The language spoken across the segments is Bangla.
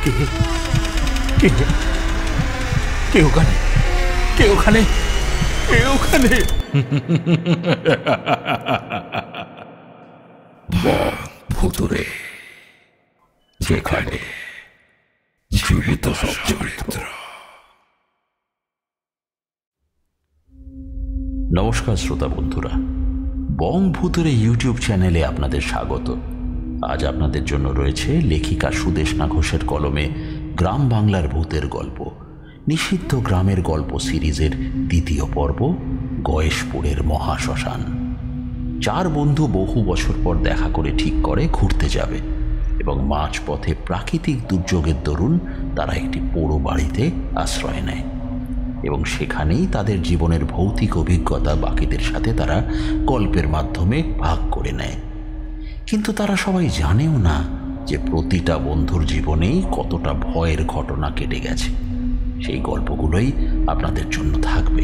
কে কে কে ওখানে? কে ওখানে? কে ওখানে? ভুতুরে, যেখানে জীবিত সব চরিত্র। নমস্কার শ্রোতা বন্ধুরা, বং ভুতুরে ইউটিউব চ্যানেলে আপনাদের স্বাগত। আজ আপনাদের জন্য রয়েছে লেখিকা সুদেষ্ণা ঘোষের কলমে গ্রাম বাংলার ভূতের গল্প, নিষিদ্ধ গ্রামের গল্প সিরিজের দ্বিতীয় পর্ব, গয়েশপুরের মহাশ্মশান। চার বন্ধু বহু বছর পর দেখা করে ঠিক করে ঘুরতে যাবে এবং মাঝপথে প্রাকৃতিক দুর্যোগের দরুন তারা একটি পোড়ো বাড়িতে আশ্রয় নেয় এবং সেখানেই তাদের জীবনের ভৌতিক অভিজ্ঞতা বাকিদের সাথে তারা গল্পের মাধ্যমে ভাগ করে নেয়। কিন্তু তারা সবাই জানেও না যে প্রতিটা বন্ধুর জীবনেই কতটা ভয়ের ঘটনা কেটে গেছে। সেই গল্পগুলোই আপনাদের জন্য থাকবে।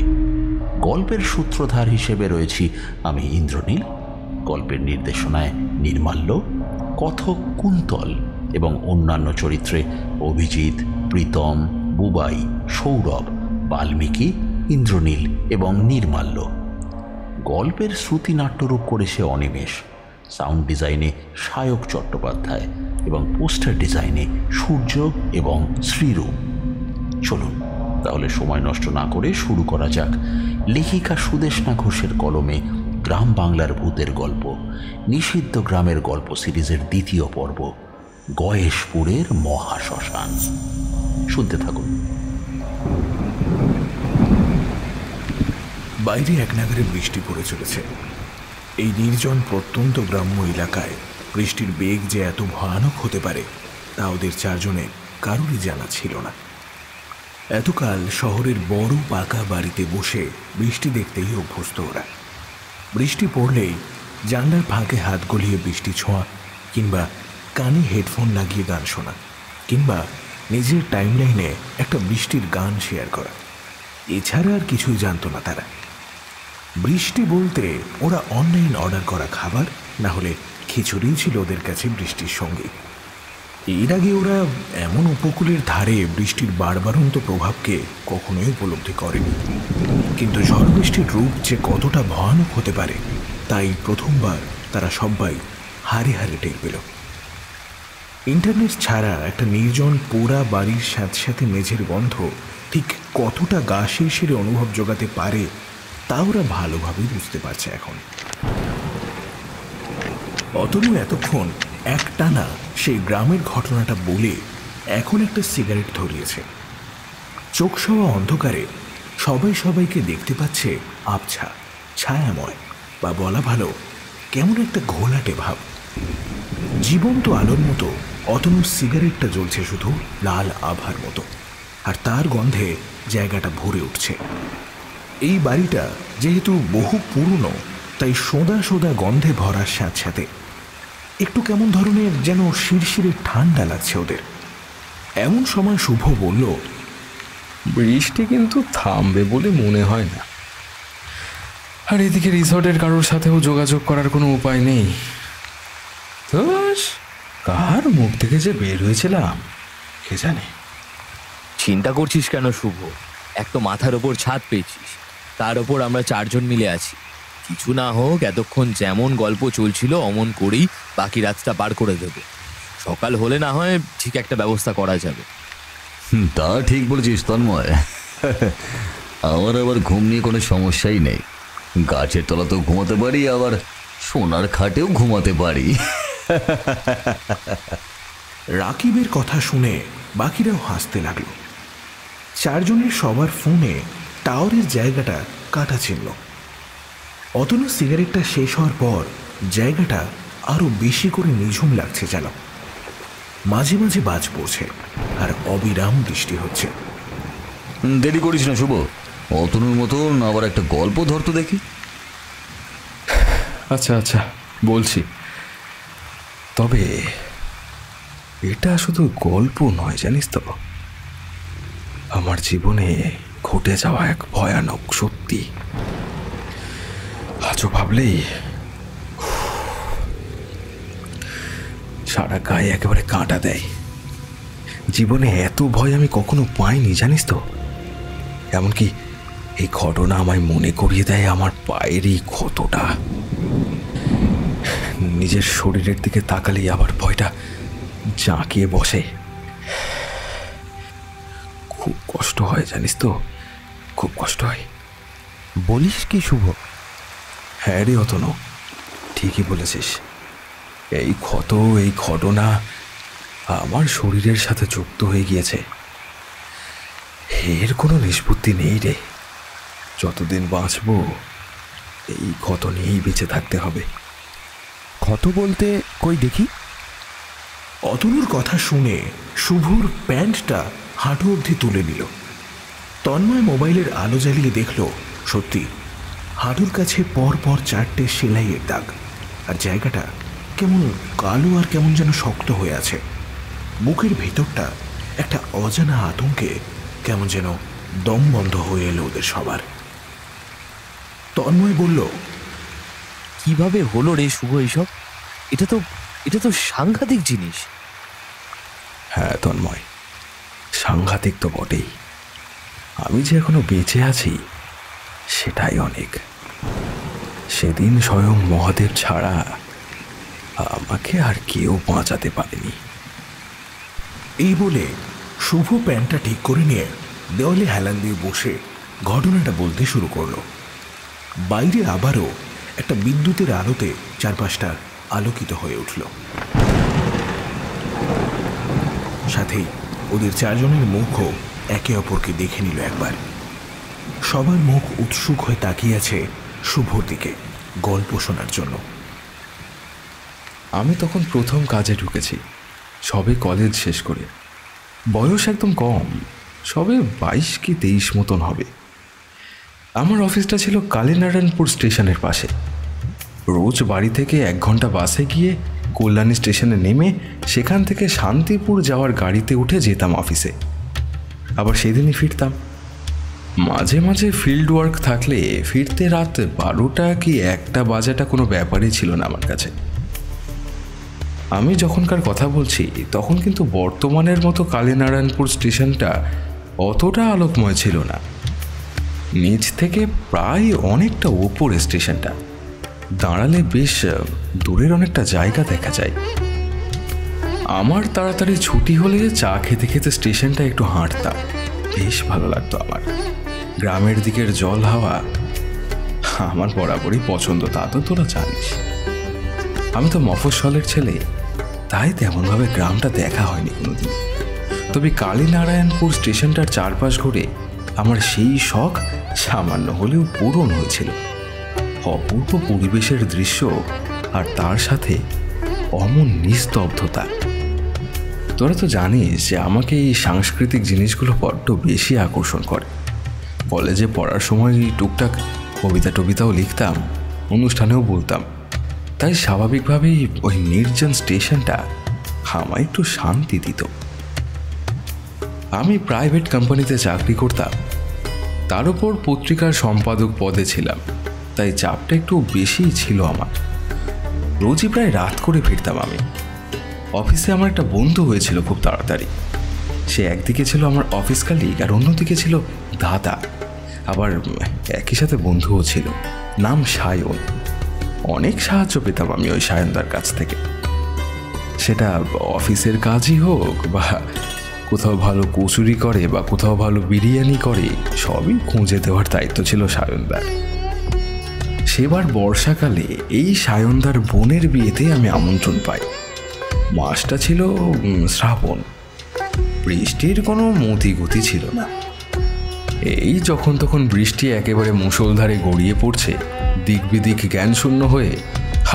গল্পের সূত্রধার হিসেবে রয়েছি আমি ইন্দ্রনীল, গল্পের নির্দেশনায় নির্মাল্য, কথক কুন্তল এবং অন্যান্য চরিত্রে অভিজিৎ, প্রীতম, বুবাই, সৌরভ, বাল্মীকি, ইন্দ্রনীল এবং নির্মাল্য। গল্পের শ্রুতি নাট্যরূপ করেছে অনিমেষ, সাউন্ড ডিজাইনে সায়ক চট্টোপাধ্যায় এবং পোস্টার ডিজাইনে সূর্য এবং শ্রীরূপ। চলুন তাহলে সময় নষ্ট না করে শুরু করা যাক লেখিকা সুদেষ্ণা ঘোষের কলমে গ্রাম বাংলার ভূতের গল্প, নিষিদ্ধ গ্রামের গল্প সিরিজের দ্বিতীয় পর্ব, গয়েশপুরের মহাশ্মশান। শুনতে থাকুন। বাইরে এক নাগারে বৃষ্টি পড়ে চলেছে। এই নির্জন প্রত্যন্ত গ্রাম্য এলাকায় বৃষ্টির বেগ যে এত ভয়ানক হতে পারে তা ওদের চারজনে কারোরই জানা ছিল না। এতকাল শহরের বড় পাকা বাড়িতে বসে বৃষ্টি দেখতেই অভ্যস্ত ওরা। বৃষ্টি পড়লেই জানলার ফাঁকে হাত গলিয়ে বৃষ্টি ছোঁয়া, কিংবা কানে হেডফোন লাগিয়ে গান শোনা, কিংবা নিজের টাইমলাইনে একটা বৃষ্টির গান শেয়ার করা, এছাড়া আর কিছুই জানতো না তারা। বৃষ্টি বলতে ওরা অনলাইন অর্ডার করা খাবার, না হলে খিচুড়ি ছিল ওদের কাছে বৃষ্টির সঙ্গে। এর আগে ওরা এমন উপকূলের ধারে বৃষ্টির বাড়বাড়ন্ত প্রভাবকে কখনোই উপলব্ধি করেনি। কিন্তু ঝড় বৃষ্টির রূপ যে কতটা ভয়ানক হতে পারে তাই প্রথমবার তারা সবাই হারে হারে টের পেল। ইন্টারনেট ছাড়া একটা নির্জন পোড়া বাড়ির সাথে সাথে মেঝের গন্ধ ঠিক কতটা গা শিরশিরে অনুভব জোগাতে পারে তা ওরা ভালোভাবেই বুঝতে পারছে এখন। অতনু এতক্ষণ একটানা সেই গ্রামের ঘটনাটা বলে এখন একটা সিগারেট ধরিয়েছে। চোখ সওয়া অন্ধকারে সবাই সবাইকে দেখতে পাচ্ছে আবছা, ছায়াময়, বা বলা ভালো কেমন একটা ঘোলাটে ভাব। জীবন্ত আলোর মতো অতনুর সিগারেটটা জ্বলছে শুধু লাল আভার মতো, আর তার গন্ধে জায়গাটা ভরে উঠছে। এই বাড়িটা যেহেতু বহু পুরনো তাই সোদা সোদা গন্ধে ভরার সাথে সাথে একটু কেমন ধরনের যেন শিরশিরে ঠান্ডা লাগছে ওদের। এমন সময় শুভ বলল, বৃষ্টি কিন্তু থামবে বলে মনে হয় না, আর এদিকে রিসর্টের কারোর সাথেও যোগাযোগ করার কোনো উপায় নেই। তো কার মুখ থেকে যে বের হয়েছিলাম কে জানে। চিন্তা করছিস কেন শুভ? এক তো মাথার ওপর ছাদ পেয়েছিস, তার ওপর আমরা চারজন মিলে আছি। কিছু না হোক এতক্ষণ যেমন গল্প চলছিল অমন করেই বাকি রাতটা পার করে দেবে। সকাল হলে না হয় ঠিক একটা ব্যবস্থা করা যাবে। তা ঠিক বলেছিস তন্ময়। আমার আবার ঘুম নিয়ে কোনো সমস্যাই নেই। গাছের তলাতেও ঘুমাতে পারি, আবার সোনার খাটেও ঘুমাতে পারি। রাকিবের কথা শুনে বাকিরাও হাসতে লাগলো। চারজনের সবার ফোনে টাওয়ারের জায়গাটা কাটা ছিল। অতনু সিগারেটটা শেষ হওয়ার পর জায়গাটা আরো বেশি করে নিঝুম লাগছে যেন। মাঝে মাঝে বাজ পড়ছে আর অবিরাম বৃষ্টি হচ্ছে। দেরি করিস না শুভ, অতনুর মতন আবার একটা গল্প ধরতো দেখি। আচ্ছা আচ্ছা বলছি, তবে এটা শুধু গল্প নয় জানিস তো, আমার জীবনে ঘটে যাওয়া এক ভয়ানক সত্যি। আজও ভাবলেই সারা গায়ে একেবারে কাঁটা দেয়। জীবনে এত ভয় আমি কখনো পাইনি, জানিস তো। এমনকি এই ঘটনা আমায় মনে করিয়ে দেয় আমার পায়ের এই ক্ষতটা। নিজের শরীরের দিকে তাকালেই আবার ভয়টা জাঁকিয়ে বসে। খুব কষ্ট হয়, জানিস তো, খুব কষ্ট হয়। বলিস কি শুভ? হ্যাঁ রে অতনু, ঠিকই বলেছিস। এই ক্ষত, এই ঘটনা আমার শরীরের সাথে যুক্ত হয়ে গিয়েছে। এর কোনো নিষ্পত্তি নেই রে। যতদিন বাঁচব এই ক্ষত নিয়েই বেঁচে থাকতে হবে। ক্ষত বলতে কই দেখি। অতনুর কথা শুনে শুভর প্যান্টটা হাঁটু অবধি তুলে নিল। তন্ময় মোবাইলের আলো জ্বালিয়ে দেখল, সত্যি হাঁটুর কাছে পরপর 4টে সেলাইয়ের দাগ, আর জায়গাটা কেমন কালো আর কেমন যেন শক্ত হয়ে আছে। বুকের ভেতরটা একটা অজানা আতঙ্কে কেমন যেন দম বন্ধ হয়ে এলো ওদের সবার। তন্ময় বলল, কিভাবে হলো রে শুভ এইসব? এটা তো সাংঘাতিক জিনিস। হ্যাঁ তন্ময়, সাংঘাতিক তো বটেই। আমি যে এখনো বেঁচে আছি সেটাই অনেক। সেদিন স্বয়ং মহাদেব ছাড়া আমাকে আর কেউ বাঁচাতে পারেনি। এই বলে শুভ প্যান্টটা ঠিক করে নিয়ে দেওয়ালে হেলান দিয়ে বসে ঘটনাটা বলতে শুরু করলো। বাইরে আবারও একটা বিদ্যুতের আলোতে চারপাশটা আলোকিত হয়ে উঠল। সাথেই ওদের 4 জনের মুখও একে অপরকে দেখে নিল একবার। সবার মুখ উৎসুক হয়ে তাকিয়ে আছে শুভর দিকে গল্প শোনার জন্য। আমি তখন প্রথম কাজে ঢুকেছি, সবে কলেজ শেষ করে। বয়স একদম কম, সবে 22 কি 23 মতন হবে। আমার অফিসটা ছিল কালীনারায়ণপুর স্টেশনের পাশে। রোজ বাড়ি থেকে 1 ঘন্টা বাসে গিয়ে কল্যাণী স্টেশনে নেমে সেখান থেকে শান্তিপুর যাওয়ার গাড়িতে উঠে যেতাম অফিসে। আবার সেদিনই ফিরতাম। মাঝে মাঝে ফিল্ড ওয়ার্ক থাকলে ফিরতে রাত 12টা কি 1টা বাজাটা কোনো ব্যাপারই ছিল না আমার কাছে। আমি যখনকার কথা বলছি তখন কিন্তু বর্তমানের মতো কালীনারায়ণপুর স্টেশনটা অতটা আলোকময় ছিল না। নিচ থেকে প্রায় অনেকটা ওপরে স্টেশনটা, দাঁড়ালে বেশ দূরের অনেকটা জায়গা দেখা যায়। আমার তাড়াতাড়ি ছুটি হলে চা খেতে খেতে স্টেশনটা একটু হাঁটতাম, বেশ ভালো লাগতো আমার। গ্রামের দিকের জল হাওয়া আমার বরাবরই পছন্দ, তা তো তোরা জানিস। আমি তো মফস্বলের ছেলে, তাই তেমনভাবে গ্রামটা দেখা হয়নি কোনোদিন। তবে কালীনারায়ণপুর স্টেশনটার চারপাশ ঘুরে আমার সেই শখ সামান্য হলেও পূরণ হয়েছিল। অপূর্ব পরিবেশের দৃশ্য আর তার সাথে অমন নিস্তব্ধতা। তোরা তো জানিস যে আমাকে এই সাংস্কৃতিক জিনিসগুলো বড্ড বেশি আকর্ষণ করে। কলেজে পড়ার সময় টুকটাক কবিতাও লিখতাম, অনুষ্ঠানেও বলতাম। তাই স্বাভাবিকভাবেই ওই নির্জন স্টেশনটা আমায় একটু শান্তি দিত। আমি প্রাইভেট কোম্পানিতে চাকরি করতাম, তার উপর পত্রিকার সম্পাদক পদে ছিলাম, তাই চাপটা একটু বেশিই ছিল আমার। রোজই প্রায় রাত করে ফিরতাম আমি। অফিসে আমার একটা বন্ধু হয়েছিল খুব তাড়াতাড়ি। সে একদিকে ছিল আমার অফিস কালিগ আর অন্যদিকে ছিল দাদা, আবার একই সাথে বন্ধুও ছিল, নাম সায়ন। অনেক সাহায্য পেতাম আমি ওই সায়নদার কাছ থেকে, সেটা অফিসের কাজই হোক বা কোথাও ভালো কচুরি করে বা কোথাও ভালো বিরিয়ানি করে, সবই খুঁজে দেওয়ার দায়িত্ব ছিল সায়নদার। সেবার বর্ষাকালে এই সায়নদার বোনের বিয়েতে আমি আমন্ত্রণ পাই। মাসটা ছিল শ্রাবণ, বৃষ্টির কোনো মতিগতি ছিল না। এই যখন তখন বৃষ্টি একেবারে মুষলধারে গড়িয়ে পড়ছে, দিক বিদিক জ্ঞান শূন্য হয়ে।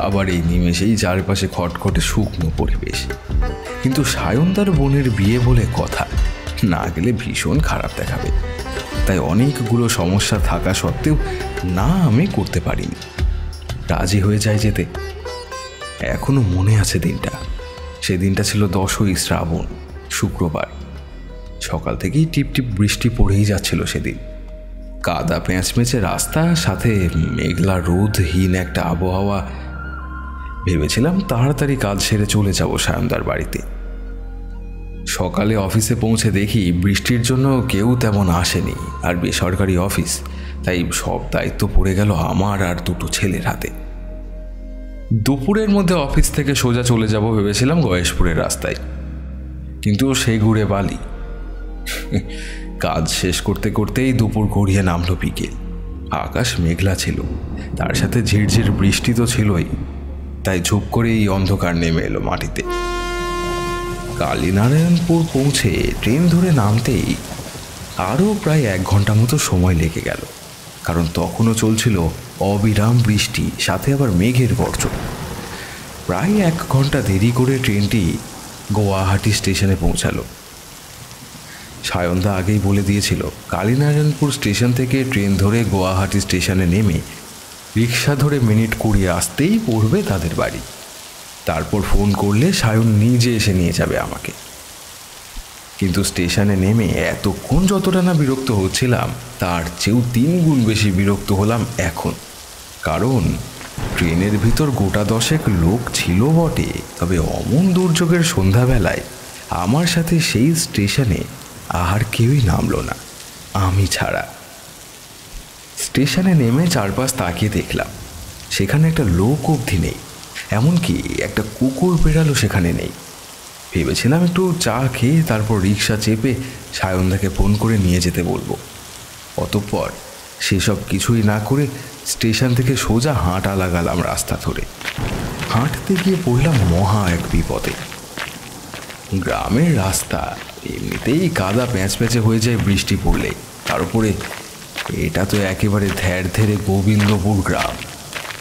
আবার এই নিমেষেই চারপাশে খটখটে শুকনো পরিবেশ। কিন্তু সায়নদার বোনের বিয়ে বলে কথা, না গেলে ভীষণ খারাপ দেখাবে। তাই অনেকগুলো সমস্যা থাকা সত্ত্বেও না আমি করতে পারিনি, রাজি হয়ে যায় যেতে। এখনো মনে আছে দিনটা। সেদিনটা ছিল 10ই শ্রাবণ, শুক্রবার। সকাল থেকেই টিপটিপ বৃষ্টি পড়েই যাচ্ছিল সেদিন। কাদা প্যাঁচমেচে রাস্তা, সাথে মেঘলা রোদহীন একটা আবহাওয়া। ভেবেছিলাম তাড়াতাড়ি কাজ সেরে চলে যাব সায়নদার বাড়িতে। সকালে অফিসে পৌঁছে দেখি বৃষ্টির জন্য কেউ তেমন আসেনি, আর বেসরকারি অফিস, তাই সব দায়িত্ব পড়ে গেল আমার আর দুটো ছেলের হাতে। দুপুরের মধ্যে অফিস থেকে সোজা চলে যাব ভেবেছিলাম গয়েশপুরের রাস্তায়, কিন্তু সেই ঘুরে বালি। কাজ শেষ করতে করতেই দুপুর গড়িয়ে নামলো বিকেল। আকাশ মেঘলা ছিল, তার সাথে ঝিরঝির বৃষ্টি তো ছিলই, তাই ঝুপ করে এই অন্ধকার নেমে এলো মাটিতে। কালীনারায়ণপুর পৌঁছে ট্রেন ধরে নামতেই আরও প্রায় 1 ঘন্টা মতো সময় লেগে গেল, কারণ তখনও চলছিল অবিরাম বৃষ্টি, সাথে আবার মেঘের গর্জন। প্রায় 1 ঘন্টা দেরি করে ট্রেনটি গুয়াহাটি স্টেশনে পৌঁছালো। সায়নদা আগেই বলে দিয়েছিল কালীনারায়ণপুর স্টেশন থেকে ট্রেন ধরে গুয়াহাটি স্টেশনে নেমে রিক্সা ধরে মিনিট 20 আসতেই পড়বে তাদের বাড়ি। তারপর ফোন করলে সায়ন নিজে এসে নিয়ে যাবে আমাকে। কিন্তু স্টেশনে নেমে এতক্ষণ যতটা না বিরক্ত হচ্ছিলাম, তার চেয়েও 3 গুণ বেশি বিরক্ত হলাম এখন। কারণ ট্রেনের ভিতর গোটা 10 লোক ছিল বটে, তবে অমন দুর্যোগের সন্ধ্যাবেলায় আমার সাথে সেই স্টেশনে আর কেউই নামলো না, আমি ছাড়া। স্টেশনে নেমে চারপাশ তাকিয়ে দেখলাম সেখানে একটা লোক অবধি নেই, এমনকি একটা কুকুর বেড়ালো সেখানে নেই। ভেবেছিলাম একটু চা খেয়ে তারপর রিক্সা চেপে সায়নদাকে ফোন করে নিয়ে যেতে বলবো। অতঃপর সেসব কিছুই না করে স্টেশন থেকে সোজা হাঁটা লাগালাম রাস্তা ধরে। হাঁটতে গিয়ে পড়লাম মহা এক বিপদে। গ্রামের রাস্তা এমনিতেই কাদা প্যাঁচপ্যাঁচে হয়ে যায় বৃষ্টি পড়লে, তার উপরে এটা তো একেবারে ধ্যার ধেরে গোবিন্দপুর গ্রাম,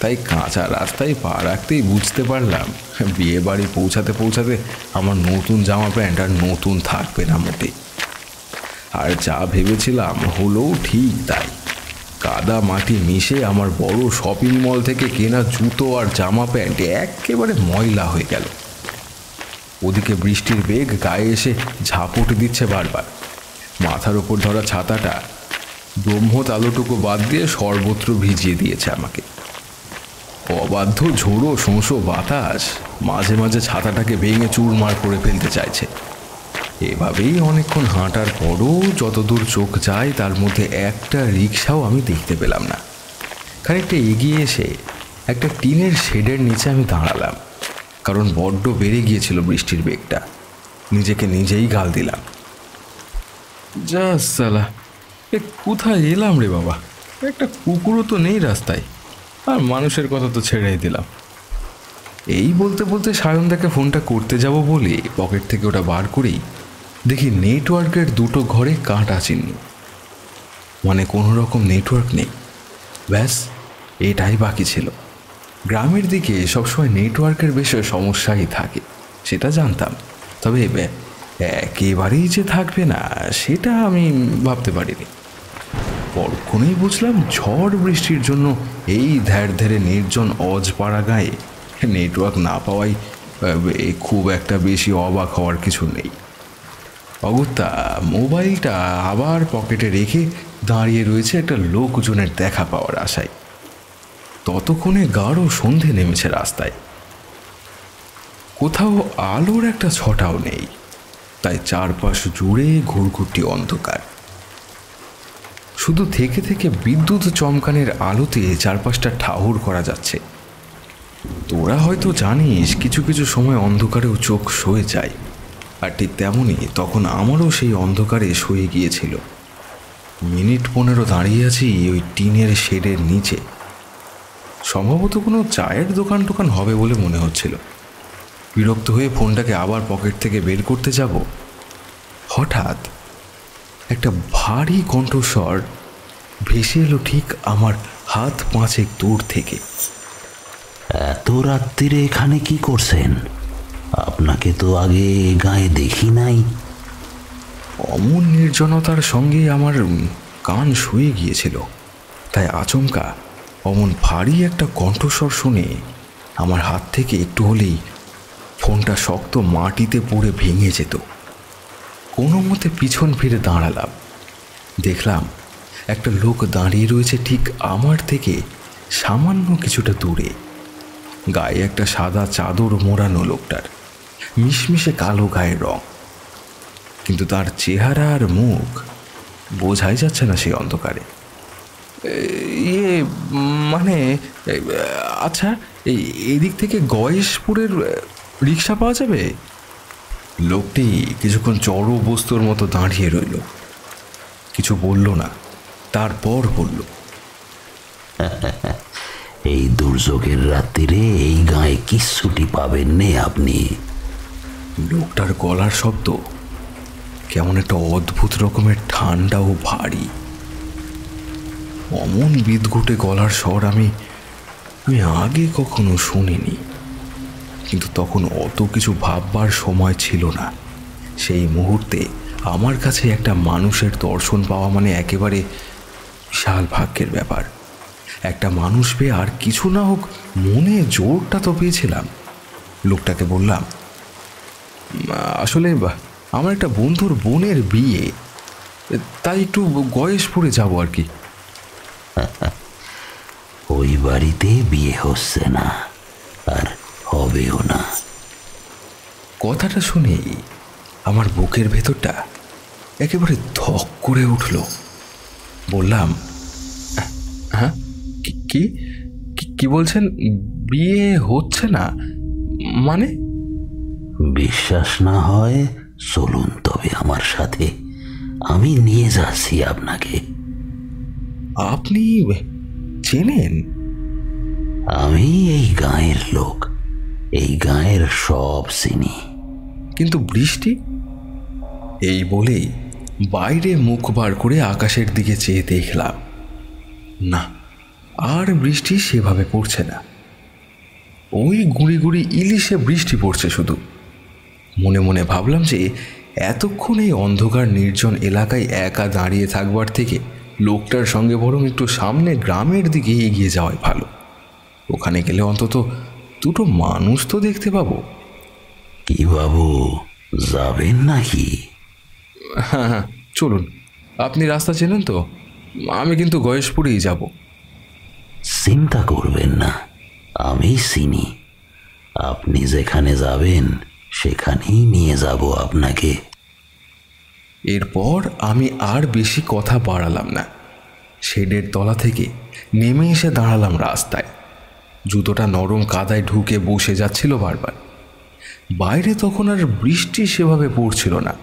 তাই কাঁচা রাস্তায় পা রাখতেই বুঝতে পারলাম বিয়ে বাড়ি পৌঁছাতে পৌঁছাতে আমার নতুন জামা প্যান্ট আর নতুন থাকবে না মোটে। আর যা ভেবেছিলাম হলো ঠিক তাই, কাদা মাটি মিশে আমার বড় শপিং মল থেকে কেনা জুতো আর জামা প্যান্ট একেবারে ময়লা হয়ে গেল। ওদিকে বৃষ্টির বেগ গায়ে এসে ঝাপটে দিচ্ছে বারবার। মাথার ওপর ধরা ছাতাটা ব্রহ্মত আলোটুকু বাদ দিয়ে সর্বত্র ভিজিয়ে দিয়েছে আমাকে। অবাধ্য ঝোড়ো শোঁসো বাতাস মাঝে মাঝে ছাতাটাকে ভেঙে চুরমার করে ফেলতে চাইছে। এভাবেই অনেকক্ষণ হাঁটার পরও যতদূর চোখ যায় তার মধ্যে একটা রিক্সাও আমি দেখতে পেলাম না। খানিকটা এগিয়ে এসে একটা টিনের শেডের নিচে আমি দাঁড়ালাম, কারণ বড্ড বেড়ে গিয়েছিল বৃষ্টির বেগটা। নিজেকে নিজেই গাল দিলাম, যা সালা, কোথায় এলাম রে বাবা, একটা কুকুরও তো নেই রাস্তায়, আর মানুষের কথা তো ছেড়েই দিলাম। এই বলতে বলতে সায়নদাকে ফোনটা করতে যাব বলে পকেট থেকে ওটা বার করেই দেখি নেটওয়ার্কের 2টো ঘরে কাঁটা চিহ্ন, মানে কোনো রকম নেটওয়ার্ক নেই। ব্যাস এটাই বাকি ছিল। গ্রামের দিকে সবসময় নেটওয়ার্কের বেশ সমস্যাই থাকে, সেটা জানতাম, তবে একেবারেই যে থাকবে না সেটা আমি ভাবতে পারিনি। পরক্ষণেই বুঝলাম ঝড় বৃষ্টির জন্য এই ধ্যার ধেরে নির্জন অজপাড়া গায়ে নেটওয়ার্ক না পাওয়াই খুব একটা বেশি অবাক হওয়ার কিছু নেই। অগত্যা মোবাইলটা আবার পকেটে রেখে দাঁড়িয়ে রয়েছে একটা লোকজনের দেখা পাওয়ার আশায়। ততক্ষণে গাঢ় সন্ধে নেমেছে রাস্তায়, কোথাও আলোর একটা ছটাও নেই, তাই চারপাশ জুড়ে ঘুরঘুরটি অন্ধকার। শুধু থেকে থেকে বিদ্যুৎ চমকানের আলোতে চারপাশটা ঠাউর করা যাচ্ছে। তোরা হয়তো জানিস কিছু কিছু সময় অন্ধকারেও চোখ সয়ে যায়, আর ঠিক তেমনই তখন আমারও সেই অন্ধকারে সয়ে গিয়েছিল। মিনিট 15 দাঁড়িয়ে আছি ওই টিনের শেডের নিচে। সম্ভবত কোনো চায়ের দোকান হবে বলে মনে হচ্ছিল। বিরক্ত হয়ে ফোনটাকে আবার পকেট থেকে বের করতে যাব, হঠাৎ একটা ভারী কণ্ঠস্বর ভেসে এলো ঠিক আমার হাত 5 দূর থেকে। এত রাত্রিরে এখানে কি করছেন? আপনাকে তো আগে গায়ে দেখি নাই। অমন নির্জনতার সঙ্গে আমার কান শুয়ে গিয়েছিল, তাই আচমকা অমন ভারী একটা কণ্ঠস্বর শুনে আমার হাত থেকে একটু হলেই ফোনটা শক্ত মাটিতে পড়ে ভেঙে যেত। কোনো মতে পিছন ফিরে দাঁড়ালাম, দেখলাম একটা লোক দাঁড়িয়ে রয়েছে ঠিক আমার থেকে সামান্য কিছুটা দূরে। গায়ে একটা সাদা চাদর মোড়ানো লোকটার, মিশমিশে কালো গায়ের রং। কিন্তু তার চেহারা আর মুখ বোঝাই যাচ্ছে না সেই অন্ধকারে। ইয়ে মানে আচ্ছা, এই দিক থেকে গয়েশপুরের রিক্সা পাওয়া যাবে? লোকটি কিছুক্ষণ জড় বস্তুর মতো দাঁড়িয়ে রইল, কিছু বলল না। তারপর বলল, এই দুর্যোগের রাত্রিরে এই গায়ে কিচ্ছুটি পাবেন নে আপনি। লোকটার গলার শব্দ কেমন একটা অদ্ভুত রকমের ঠান্ডা ও ভারী। অমন বিদঘুটে গলার স্বর আমি আগে কখনো শুনিনি। কিন্তু তখন অত কিছু ভাববার সময় ছিল না। সেই মুহূর্তে আমার কাছে একটা মানুষের দর্শন পাওয়া মানে একেবারে বিশাল ভাগ্যের ব্যাপার। একটা মানুষ পেয়ে আর কিছু না হোক মনে জোরটা তো পেয়েছিলাম। লোকটাকে বললাম, আসলে আমার একটা বন্ধুর বোনের বিয়ে, তাই একটু গয়েশপুরে যাব আর কি। ওই বাড়িতে বিয়ে হচ্ছে না, আর হবেও না। কথাটা শুনেই আমার বুকের ভেতরটা একেবারে ধক করে উঠল। বললাম, হ্যাঁ, কি কি বলছেন? বিয়ে হচ্ছে না মানে? বিশ্বাস না হয় চলুন তবে আমার সাথে, আমি নিয়ে যাচ্ছি আপনাকে। আপনি চেনেন? আমি এই গাঁয়ের লোক, এই গাঁয়ের সব চিনি। কিন্তু বৃষ্টি? এই বলেই বাইরে মুখ বার করে আকাশের দিকে চেয়ে দেখলাম, না, আর বৃষ্টি সেভাবে পড়ছে না। ওই গুঁড়ি গুঁড়ি ইলিশে বৃষ্টি পড়ছে শুধু। মনে মনে ভাবলাম যে এতক্ষণ এই অন্ধকার নির্জন এলাকায় একা দাঁড়িয়ে থাকবার থেকে লোকটার সঙ্গে বরং একটু সামনে গ্রামের দিকে এগিয়ে যাওয়াই ভালো। ওখানে গেলে অন্তত দুটো মানুষ তো দেখতে পাবো। কি বাবু, যাবেন নাকি? হ্যাঁ হ্যাঁ, চলুন। আপনি রাস্তা চেনেন তো? আমি কিন্তু গয়েশপুরেই যাব। চিন্তা করবেন না, আমি চিনি। আপনি যেখানে যাবেন সেখানেই নিয়ে যাব আপনাকে। এরপর আমি আর বেশি কথা বাড়ালাম না। শেডের তলা থেকে নেমে এসে দাঁড়ালাম রাস্তায়। জুতোটা নরম কাদায় ঢুকে বসে যাচ্ছিল বারবার। বাইরে তখন আর বৃষ্টি সেভাবে পড়ছিল না।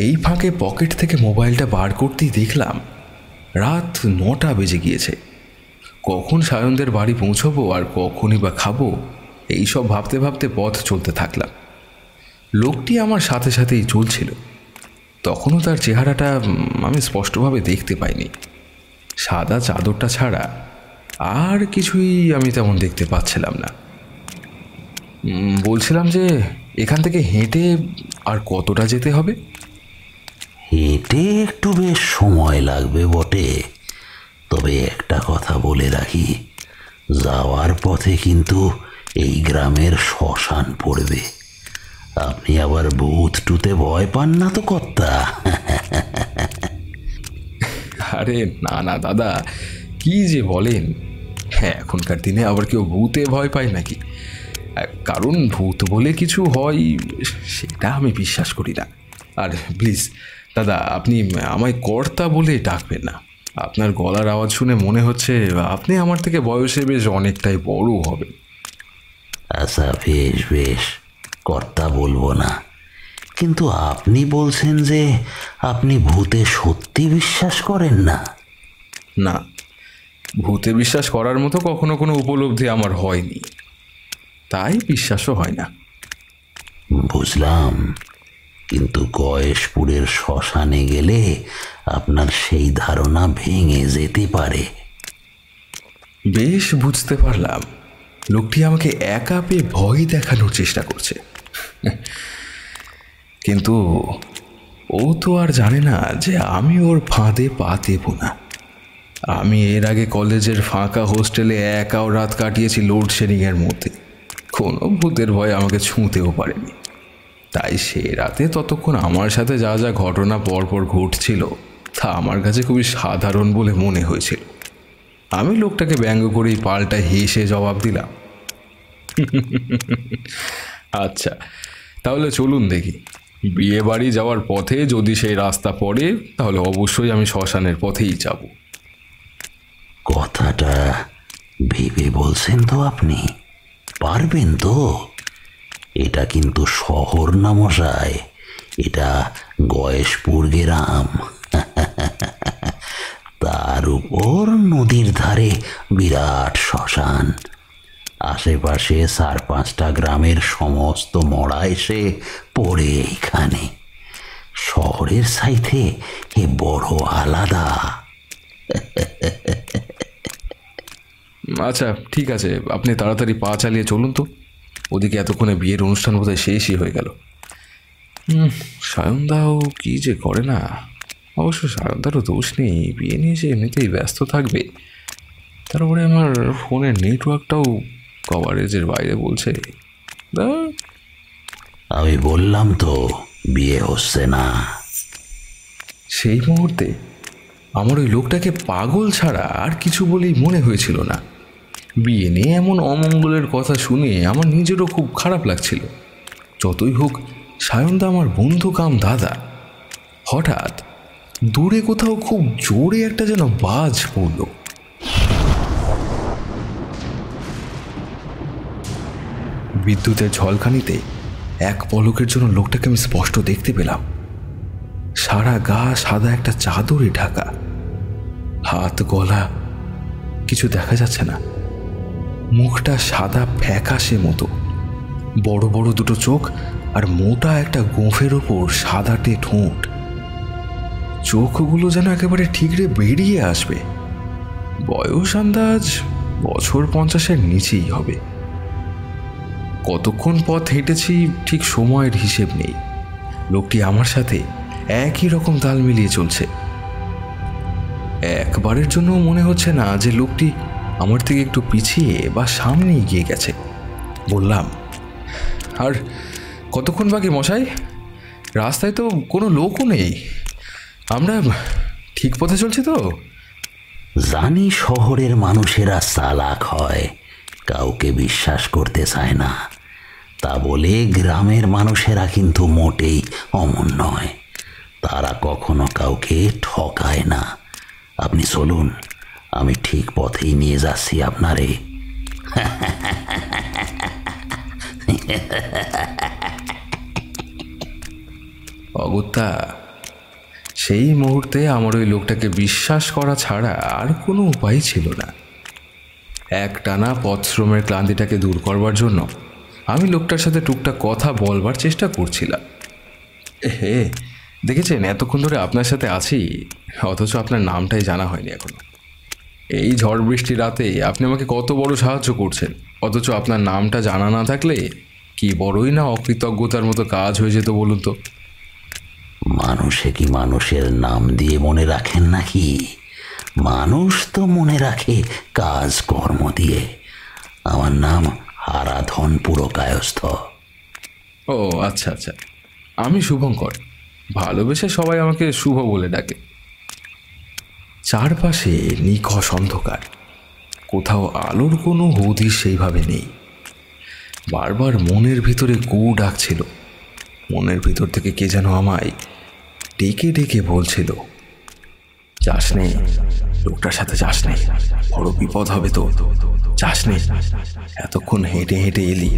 এই ফাঁকে পকেট থেকে মোবাইলটা বার করতেই দেখলাম রাত 9টা বেজে গিয়েছে। কখন সায়নদের বাড়ি পৌঁছবো আর কখনই বা খাবো, এইসব ভাবতে ভাবতে পথ চলতে থাকলাম। লোকটি আমার সাথে সাথেই চলছিল। তখনও তার চেহারাটা আমি স্পষ্টভাবে দেখতে পাইনি। সাদা চাদরটা ছাড়া আর কিছুই আমি তেমন দেখতে পাচ্ছিলাম না। বলছিলাম যে এখান থেকে হেঁটে আর কতটা যেতে হবে? হেঁটে একটু বেশ সময় লাগবে বটে, তবে একটা কথা বলে রাখি, যাওয়ার পথে কিন্তু এই গ্রামের শ্মশান পড়বে। আপনি আবার ভূত টুতে ভয় পান না তো কর্তা? আরে না না দাদা, কি যে বলেন! হ্যাঁ, এখনকার দিনে আবার কেউ ভূতে ভয় পায় নাকি? কারণ ভূত বলে কিছু হয় সেটা আমি বিশ্বাস করি না। আর প্লিজ দাদা, আপনি আমায় কর্তা বলে ডাকবেন না। আপনার গলার আওয়াজ শুনে মনে হচ্ছে আপনি আমার থেকে বয়সে বেশ অনেকটাই বড় হবেন। আচ্ছা, বেশ বেশ, কর্তা বলবো না। কিন্তু আপনি বলছেন যে আপনি ভূতে সত্যি বিশ্বাস করেন না? না, ভূতে বিশ্বাস করার মতো কখনো কোনো উপলব্ধি আমার হয়নি, তাই বিশ্বাসও হয় না। বুঝলাম, কিন্তু গয়েশপুরের শ্মশানে গেলে আপনার সেই ধারণা ভেঙে যেতে পারে। বেশ বুঝতে পারলাম লোকটি আমাকে একা পেয়ে ভয় দেখানোর চেষ্টা করছে। কিন্তু ও তো আর জানে না যে আমি ওর ফাঁদে পা দেব না। আমি এর আগে কলেজের ফাঁকা হোস্টেলে একাও রাত কাটিয়েছি লোডশেডিংয়ের মধ্যে। কোনো ভূতের ভয় আমাকে ছুঁতেও পারেনি। তাই সে রাতে ততক্ষণ আমার সাথে যা যা ঘটনা পরপর ঘটছিল তা আমার কাছে খুবই সাধারণ বলে মনে হয়েছিল। আমি লোকটাকে ব্যঙ্গ করেই পাল্টা হেসে জবাব দিলাম, আচ্ছা তাহলে চলুন দেখি বিয়ে বাড়ি যাওয়ার পথে যদি সেই রাস্তা পড়ে তাহলে অবশ্যই আমি শ্মশানের পথেই যাব। কথাটা ভেবে বলছেন তো আপনি? পারবেন তো? এটা কিন্তু শহর না মশাই, এটা গয়েশপুর গ্রাম। তার উপর নদীর ধারে বিরাট শ্মশান। আশেপাশে 4-5টা গ্রামের সমস্ত মরা এসে পড়ে এইখানে। শহরের সাইতে এ বড় আলাদা। আচ্ছা ঠিক আছে, আপনি তাড়াতাড়ি পা চালিয়ে চলুন তো। ওদিকে এতক্ষণে বিয়ের অনুষ্ঠান বোধহয় শেষই হয়ে গেল। সায়নদাও কি যে করে না। অবশ্য সায়নদারও দোষ নেই, বিয়ে নিয়ে সে এমনিতেই ব্যস্ত থাকবে। তারপরে আমার ফোনের নেটওয়ার্কটাও কভারেজের বাইরে বলছে। আমি বললাম তো বিয়ে হচ্ছে না। সেই মুহূর্তে আমার ওই লোকটাকে পাগল ছাড়া আর কিছু বলেই মনে হয়েছিল না। বিয়ে নিয়ে এমন অমঙ্গলের কথা শুনে আমার নিজেরও খুব খারাপ লাগছিল। যতই হোক সায়নদা আমার বন্ধু কাম দাদা। হঠাৎ দূরে কোথাও খুব জোরে একটা যেন বাজ পড়ল। বিদ্যুতের ঝলকানিতে এক পলকের জন্য লোকটাকে আমি স্পষ্ট দেখতে পেলাম। সারা গা সাদা একটা চাদরে ঢাকা, হাত গলা কিছু দেখা যাচ্ছে না। মুখটা সাদা ফ্যাকাশে মতো, বড় বড় দুটো চোখ আর মোটা একটা গোঁফের ওপর সাদাটে ঠোঁট। চোখগুলো যেন একেবারে ঠিকরে বেরিয়ে আসবে। বয়স আন্দাজ বছর 50-এর নিচেই হবে। কতক্ষণ পথ হেঁটেছি ঠিক সময়ের হিসেব নেই। লোকটি আমার সাথে একই রকম তাল মিলিয়ে চলছে। একবারের জন্য মনে হচ্ছে না যে লোকটি আমার থেকে একটু পিছিয়ে বা সামনে এগিয়ে গেছে। বললাম, আর কতক্ষণ বাকি মশাই? রাস্তায় তো কোনো লোকও নেই, আমরা ঠিক পথে চলছি তো? জানি শহরের মানুষেরা চালাক হয়, কাউকে বিশ্বাস করতে চায় না। তা বলে গ্রামের মানুষেরা কিন্তু মোটেই অমন নয়, তারা কখনো কাউকে ঠকায় না। আপনি চলুন, আমি ঠিক পথেই নিয়ে যাচ্ছি আপনারে। অগত্যা সেই মুহূর্তে আমার ওই লোকটাকে বিশ্বাস করা ছাড়া আর কোনো উপায় ছিল না। একটানা পথশ্রমের ক্লান্তিটাকে দূর করবার জন্য আমি লোকটার সাথে টুকটাক কথা বলবার চেষ্টা করছিলাম। হে দেখেছেন, এতক্ষণ ধরে আপনার সাথে আছি, অথচ আপনার নামটাই জানা হয়নি এখনো। এই ঝড় বৃষ্টি রাতে আপনি আমাকে কত বড় সাহায্য করছেন, অথচ আপনার নামটা জানা না থাকলে কি বড়ই না অকৃতজ্ঞতার মতো কাজ হয়ে যেত বলুন তো। মানুষে কি মানুষের নাম দিয়ে মনে রাখেন নাকি? মানুষ তো মনে রাখে কাজকর্ম দিয়ে। আমার নাম হারাধন পুরকায়স্থ। ও আচ্ছা আচ্ছা, আমি শুভঙ্কর। ভালোবেসে সবাই আমাকে শুভ বলে ডাকে। চারপাশে নিখস অন্ধকার, কোথাও আলোর কোনো হদিশ সেইভাবে নেই। বারবার মনের ভিতরে কু ডাকছিল। মনের ভিতর থেকে কে যেন আমায় ডেকে ডেকে বলছিল, যাস নেই, লোকটার সাথে যাস নেই, বড় বিপদ হবে তো, যাস নেই। এতক্ষণ হেঁটে হেঁটে এলি,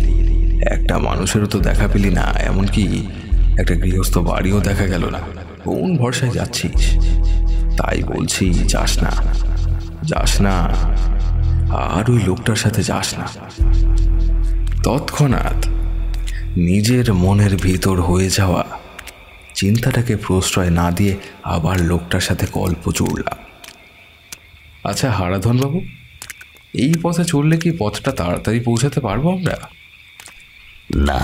একটা মানুষেরও তো দেখা পেলি না, এমনকি একটা গৃহস্থ বাড়িও দেখা গেল না। কোন ভরসায় যাচ্ছিস? তাই বলছি, যাস না, যাস না, আর ওই লোকটার সাথে যাস না। তৎক্ষণাৎ নিজের মনের ভিতর হয়ে যাওয়া চিন্তাটাকে প্রশ্রয় না দিয়ে আবার লোকটার সাথে গল্প জুড়লাম। আচ্ছা হারাধনবাবু, এই পথে চললে কি পথটা তাড়াতাড়ি পৌঁছাতে পারবো আমরা? না,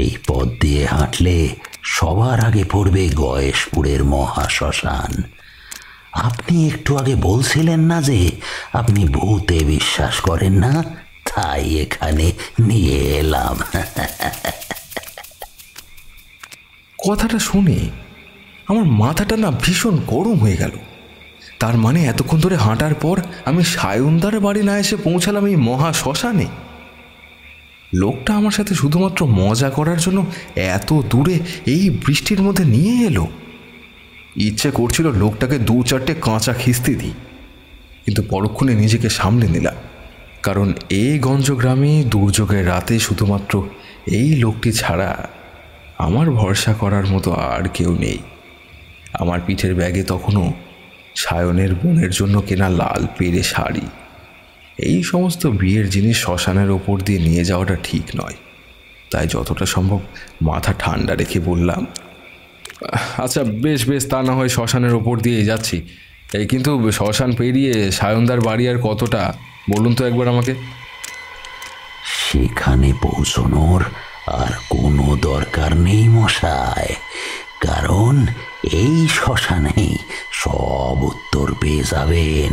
এই পথ দিয়ে হাঁটলে সবার আগে পড়বে গয়েশপুরের মহাশ্মশান। আপনি একটু আগে বলছিলেন না যে আপনি ভূতে বিশ্বাস করেন না, তাই এখানে নিয়ে এলাম। কথাটা শুনে আমার মাথাটা না ভীষণ গরম হয়ে গেল। তার মানে এতক্ষণ ধরে হাঁটার পর আমি সায়নদার বাড়ি না এসে পৌঁছালাম এই মহা শ্মশানে। লোকটা আমার সাথে শুধুমাত্র মজা করার জন্য এত দূরে এই বৃষ্টির মধ্যে নিয়ে এলো। ইচ্ছে করছিল লোকটাকে 2-4টে কাঁচা খিস্তি দিই, কিন্তু পরক্ষণে নিজেকে সামলে নিলাম, কারণ এই গঞ্জ গ্রামে দুর্যোগের রাতে শুধুমাত্র এই লোকটি ছাড়া আমার ভরসা করার মতো আর কেউ নেই। আমার পিঠের ব্যাগে তখনও সায়নের বোনের জন্য কেনা লাল পেড়ে শাড়ি। এই সমস্ত বিয়ের জিনিস শ্মশানের ওপর দিয়ে নিয়ে যাওয়াটা ঠিক নয়, তাই যতটা সম্ভব মাথা ঠান্ডা রেখে বললাম, আচ্ছা বেশ বেশ, তা না হয় শ্মশানের ওপর দিয়ে যাচ্ছি, এই কিন্তু শ্মশান পেরিয়ে সায়নদার বাড়ি আর কতটা বলুন তো একবার আমাকে। সেখানে পৌঁছনোর আর কোনো দরকার নেই মশাই, কারণ এই শ্মশানেই সব উত্তর পেয়ে যাবেন।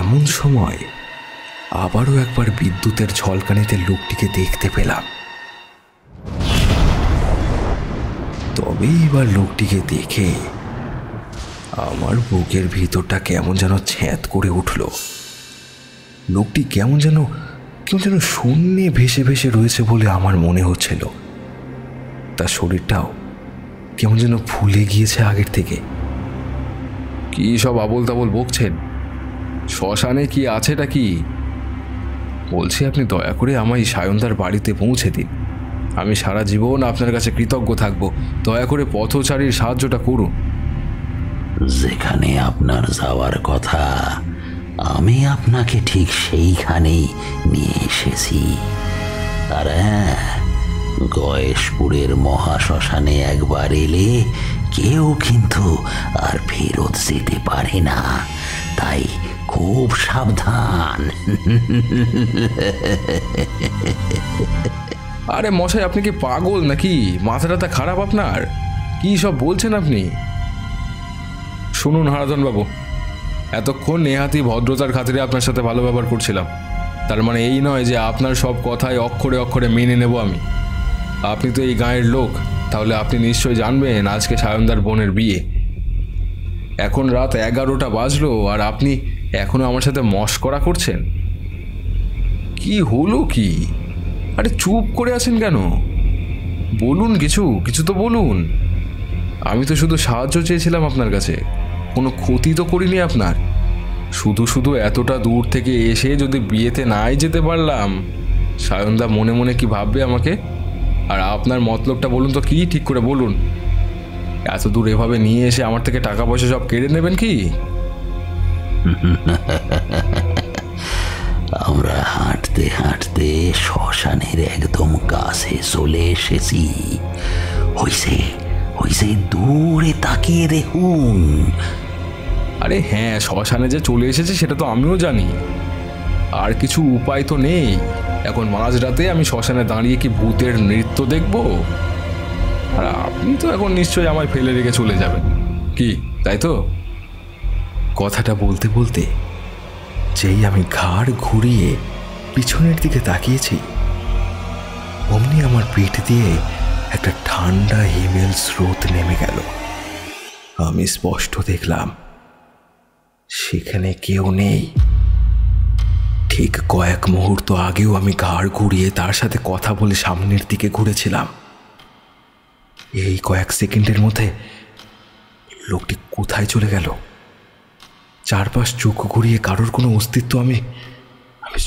এমন সময় আবারও একবার বিদ্যুতের ঝলকানিতে লোকটিকে দেখতে পেলাম। তবেই এবার লোকটিকে দেখে আমার বুকের ভিতরটা কেমন যেন ছ্যাঁত করে উঠল। লোকটি কেমন যেন শূন্যে ভেসে ভেসে রয়েছে বলে আমার মনে হচ্ছিল। তার শরীরটাও কেমন যেন ফুলে গিয়েছে আগের থেকে। কি সব আবোল তাবোল বকছেন? শ্মশানে কি আছেটা কি? বলছি আপনি দয়া করে আমায় সায়নদার বাড়িতে পৌঁছে দিন, আমি সারা জীবন আপনার কাছে কৃতজ্ঞ থাকব। দয়া করে পথচারীর সাহায্যটা করুন। যেখানে আপনার যাওয়ার কথা আমি আপনাকে ঠিক সেইখানেই নিয়ে এসেছি। আর হ্যাঁ, গয়েশপুরের মহাশ্মশানে একবার এলে কেউ কিন্তু আর ফেরত যেতে পারে না, তাই খুব সাবধান। আরে মশাই, আপনি কি পাগল নাকি? মাথাটা খারাপ আপনার? কি সব বলছেন আপনি? শুনুন হারাধন বাবু, এতক্ষণ নেহাতি ভদ্রতার খাতিরে আপনার সাথে ভালো ব্যবহার করছিলাম, তার মানে এই নয় যে আপনার সব কথাই অক্ষরে অক্ষরে মেনে নেব আমি। আপনি তো এই গাঁয়ের লোক, তাহলে আপনি নিশ্চয়ই জানবেন আজকে সায়নদার বোনের বিয়ে। এখন রাত 11টা বাজলো আর আপনি এখনো আমার সাথে মশকরা করছেন? কি হলো কি? আরে চুপ করে আছেন কেন? বলুন, কিছু তো বলুন। আমি তো শুধু সাহায্য চেয়েছিলাম আপনার কাছে, কোনো ক্ষতি তো করিনি আপনার। শুধু এতটা দূর থেকে এসে যদি বিয়েতে নাই যেতে পারলাম, সায়নদা মনে মনে কি ভাববে আমাকে? আর আপনার মতলবটা বলুন তো, কি ঠিক করে বলুন। এত দূর এভাবে নিয়ে এসে আমার থেকে টাকা পয়সা সব কেড়ে নেবেন কি? আমরা হাঁটতে হাঁটতে শ্মশানের একদম কাছে চলে এসেছি। হইছে দূরে তাকিয়ে দেখুন। আরে হ্যাঁ, শ্মশানে যে চলে এসেছে সেটা তো আমিও জানি। আর কিছু উপায় তো নেই। এখন মাঝরাতে আমি শ্মশানে দাঁড়িয়ে কি ভূতের নৃত্য দেখব? আর আপনি তো এখন নিশ্চয়ই আমায় ফেলে রেখে চলে যাবেন, কি তাই তো? কথাটা বলতে বলতে যেই আমি ঘাড় ঘুরিয়ে পিছনের দিকে তাকিয়েছি, অমনি আমার পিঠ দিয়ে একটা ঠান্ডা হিমেল স্রোত নেমে গেল। আমি স্পষ্ট দেখলাম সেখানে কেউ নেই। ঠিক কয়েক মুহূর্ত আগেও আমি ঘাড় ঘুরিয়ে তার সাথে কথা বলে সামনের দিকে ঘুরেছিলাম। এই কয়েক সেকেন্ডের মধ্যে লোকটি কোথায় চলে গেল? চারপাশ চোখ ঘুরিয়ে কারোর কোনো অস্তিত্ব আমি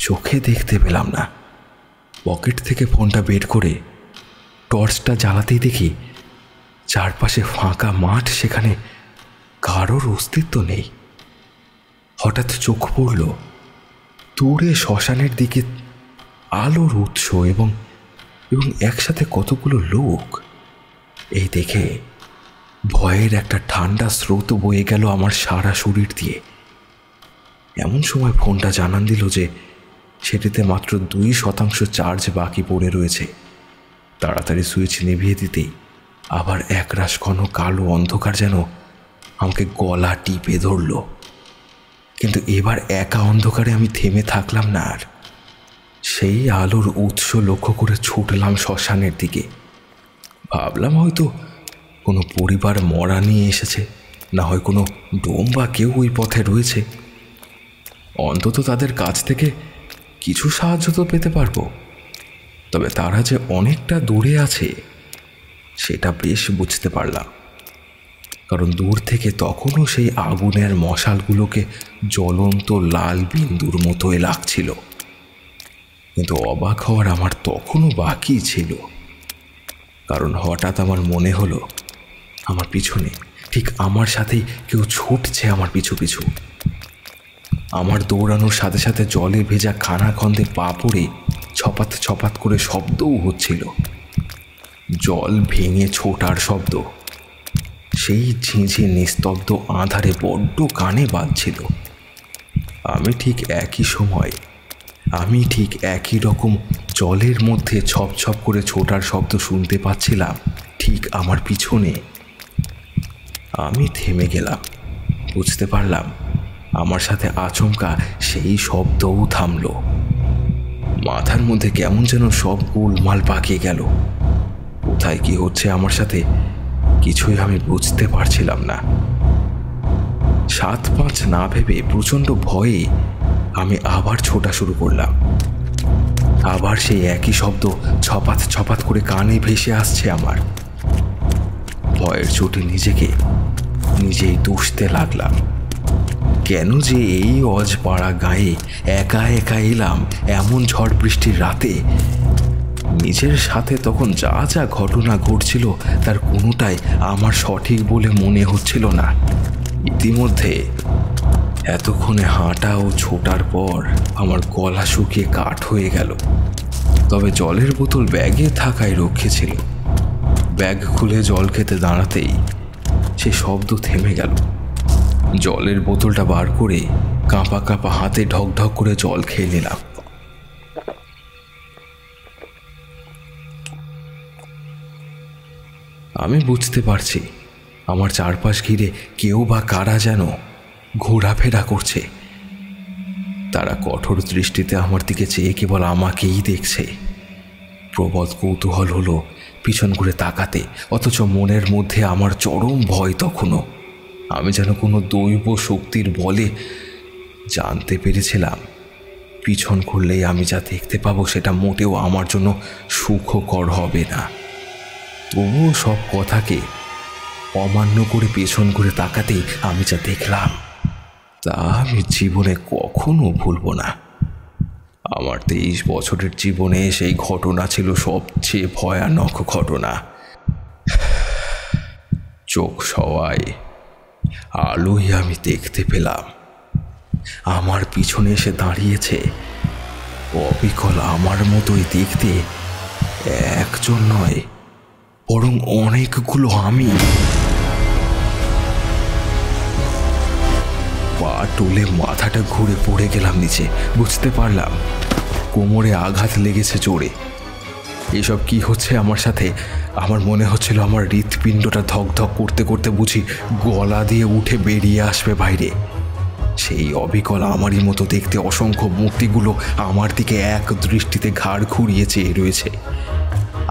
চোখে দেখতে পেলাম না। পকেট থেকে ফোনটা বের করে টর্চটা জ্বালাতেই দেখি চারপাশে ফাঁকা মাঠ, সেখানে কারোর অস্তিত্ব নেই। হঠাৎ চোখ পড়ল দূরে শ্মশানের দিকে আলোর উৎস এবং একসাথে কতগুলো লোক। এই দেখে ভয়ের একটা ঠান্ডা স্রোত বয়ে গেল আমার সারা শরীর দিয়ে। এমন সময় ফোনটা জানান দিল যে সেটিতে মাত্র 2% চার্জ বাকি পড়ে রয়েছে। তাড়াতাড়ি সুইচ নিভিয়ে দিতেই আবার একরাশ ঘন কালো অন্ধকার যেন আমাকে গলা টিপে ধরল। কিন্তু এবার একা অন্ধকারে আমি থেমে থাকলাম না আর। সেই আলোর উৎস লক্ষ্য করে ছুটলাম শ্মশানের দিকে। ভাবলাম হয়তো কোনো পরিবার মরা নিয়ে এসেছে না হয় কোনো ডোম বা কেউ ওই পথে রয়েছে। অন্তত তাদের কাছ থেকে কিছু সাহায্য তো পেতে পারবো। তবে তারা যে অনেকটা দূরে আছে সেটা বেশ বুঝতে পারলাম, কারণ দূর থেকে তখনও সেই আগুনের মশালগুলোকে জ্বলন্ত লাল বিন্দুর মতোই লাগছিল। কিন্তু অবাক হওয়ার আমার তখনও বাকি ছিল, কারণ হঠাৎ আমার মনে হলো আমার পিছনে ঠিক আমার সাথেই কেউ ছুটছে আমার পিছু পিছু। আমার দৌড়ানোর সাথে সাথে জলে ভেজা খানাখন্দে পা পড়ে ছপাত ছপাত করে শব্দও হচ্ছিল। জল ভেঙে ছোটার শব্দ সেই ঝিঁঝি নিস্তব্ধ আঁধারে বড্ড কানে বাজছিল। আমি ঠিক একই রকম জলের মধ্যে ছপ ছপ করে ছোটার শব্দ শুনতে পাচ্ছিলাম ঠিক আমার পিছনে। আমি থেমে গেলাম। বুঝতে পারলাম আমার সাথে আচমকা সেই শব্দও থামল। মাথার মধ্যে কেমন যেন সব গোলমাল পাকিয়ে গেল। কোথায় কি হচ্ছে আমার সাথে কিছুই আমি বুঝতে পারছিলাম না। 7-5 না ভেবে প্রচণ্ড ভয়ে আমি আবার ছোটা শুরু করলাম। আবার সেই একই শব্দ ছপাত ছপাত করে কানে ভেসে আসছে আমার। ভয়ের চোটে নিজেকে নিজেই দুষতে লাগলাম। কেন যে এই অজপাড়া গায়ে একা একা এলাম এমন ঝড় বৃষ্টির রাতে? নিজের সাথে তখন যা যা ঘটনা ঘটছিল তার কোনোটাই আমার সঠিক বলে মনে হচ্ছিল না। ইতিমধ্যে এতক্ষণে হাঁটা ও ছোটার পর আমার গলা শুকিয়ে কাঠ হয়ে গেল। তবে জলের বোতল ব্যাগে থাকায় রক্ষে ছিল। ব্যাগ খুলে জল খেতে দাঁড়াতেই সে শব্দ থেমে গেল। জলের বোতলটা বার করে কাঁপা কাঁপা হাতে ঢক ঢক করে জল খেয়ে নিলাম। আমি বুঝতে পারছি আমার চারপাশ ঘিরে কেউ বা কারা যেন ঘোরাফেরা করছে। তারা কঠোর দৃষ্টিতে আমার দিকে চেয়ে কেবল আমাকেই দেখছে। প্রবল কৌতূহল হলো পিছন ঘুরে তাকাতে, অথচ মনের মধ্যে আমার চরম ভয় তখনও। আমি যেন কোনো দৈব শক্তির বলে জানতে পেরেছিলাম পিছন ঘুরলেই আমি যা দেখতে পাবো সেটা মোটেও আমার জন্য সুখকর হবে না। তবুও সব কথাকে অমান্য করে পেছন ঘুরে তাকাতেই আমি যা দেখলাম তা আমি জীবনে কখনো ভুলব না। আমার 23 বছরের জীবনে সেই ঘটনা ছিল সবচেয়ে ভয়ানক ঘটনা। চোখ সওয়ায় আলোয় আমি দেখতে পেলাম আমার পিছনে এসে দাঁড়িয়েছে অবিকল আমার মতোই দেখতে একজন নয়, বরং অনেকগুলো আমি। পা টুলে মাথাটা ঘুরে পড়ে গেলাম নিচে। বুঝতে পারলাম কোমরে আঘাত লেগেছে জোরে। এসব কি হচ্ছে আমার সাথে? আমার মনে হচ্ছিল আমার হৃৎপিণ্ডটা ধক ধক করতে করতে বুঝি গলা দিয়ে উঠে বেরিয়ে আসবে বাইরে। সেই অবিকল আমারই মতো দেখতে অসংখ্য মূর্তিগুলো আমার দিকে এক দৃষ্টিতে ঘাড় ঘুরিয়ে চেয়ে রয়েছে।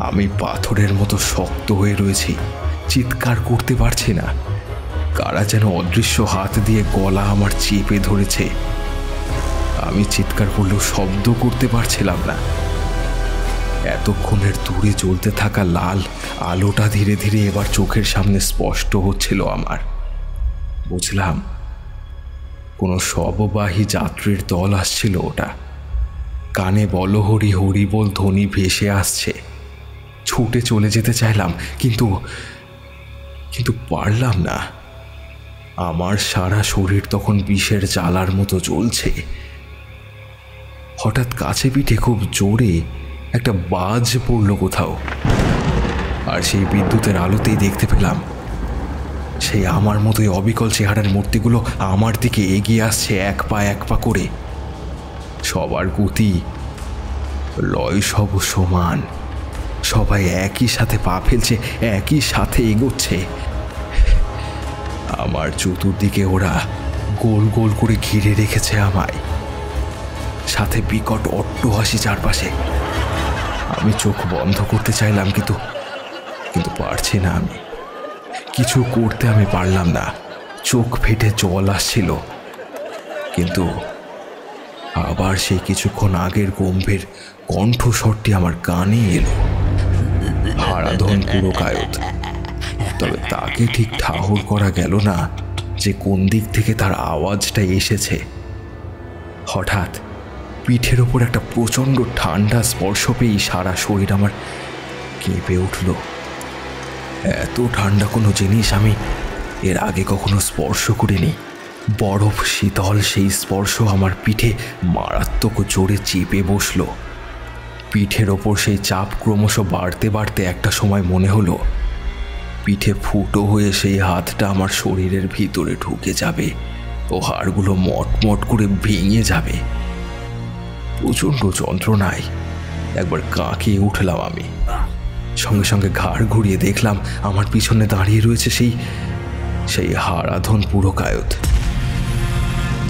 আমি পাথরের মতো শক্ত হয়ে রয়েছি, চিৎকার করতে পারছি না। কারা যেন অদৃশ্য হাত দিয়ে গলা আমার চেপে ধরেছে। আমি চিৎকার করলেও শব্দ করতে পারছিলাম না। এতক্ষণের দূরে জ্বলতে থাকা লাল আলোটা ধীরে ধীরে এবার চোখের সামনে স্পষ্ট হচ্ছিল আমার। বুঝলাম কোনো শববাহী যাত্রীর দল আসছিল। ওটা কানে বলহরি হরিবোল ধ্বনি ভেসে আসছে। ছুটে চলে যেতে চাইলাম, কিন্তু পারলাম না। আমার সারা শরীর তখন বিষের জ্বালার মতো জ্বলছে। হঠাৎ কাছে পিঠে খুব জোরে একটা বাজ পড়ল কোথাও, আর সেই বিদ্যুতের আলোতেই দেখতে পেলাম সেই আমার মতোই অবিকল চেহারার মূর্তিগুলো আমার দিকে এগিয়ে আসছে এক পা করে। সবার গতি লয় সব সমান, সবাই একই সাথে পা ফেলছে, একই সাথে এগোচ্ছে। আমার চতুর্দিকে ওরা গোল গোল করে ঘিরে রেখেছে আমায়, সাথে বিকট অট্টহাসি চারপাশে। আমি চোখ বন্ধ করতে চাইলাম, কিন্তু পারছি না। আমি কিছু করতে পারলাম না। চোখ ফেটে জল আসছিল, কিন্তু আবার সেই কিছুক্ষণ আগের গম্ভীর কণ্ঠস্বরটি আমার কানে এলো। হারাধন পুরকায়ত। তবে তাকে ঠিক ঠাহর করা গেল না যে কোন দিক থেকে তার আওয়াজটা এসেছে। হঠাৎ পিঠের ওপর একটা প্রচণ্ড ঠান্ডা স্পর্শ পেয়েই সারা শরীর আমার কেঁপে উঠল। এত ঠান্ডা কোনো জিনিস আমি এর আগে কখনো স্পর্শ করিনি। বরফ শীতল সেই স্পর্শ আমার পিঠে মারাত্মক জোরে চেপে বসল। পিঠের ওপর সেই চাপ ক্রমশ বাড়তে বাড়তে একটা সময় মনে হলো পিঠে ফুটো হয়ে সেই হাতটা আমার শরীরের ভিতরে ঢুকে যাবে ও হাড়গুলো মটমট করে ভেঙে যাবে। প্রচণ্ড যন্ত্রণায় একবার কাঁকিয়ে উঠলাম আমি। সঙ্গে সঙ্গে ঘাড় ঘুরিয়ে দেখলাম আমার পিছনে দাঁড়িয়ে রয়েছে সেই হারাধন পুরকায়ত,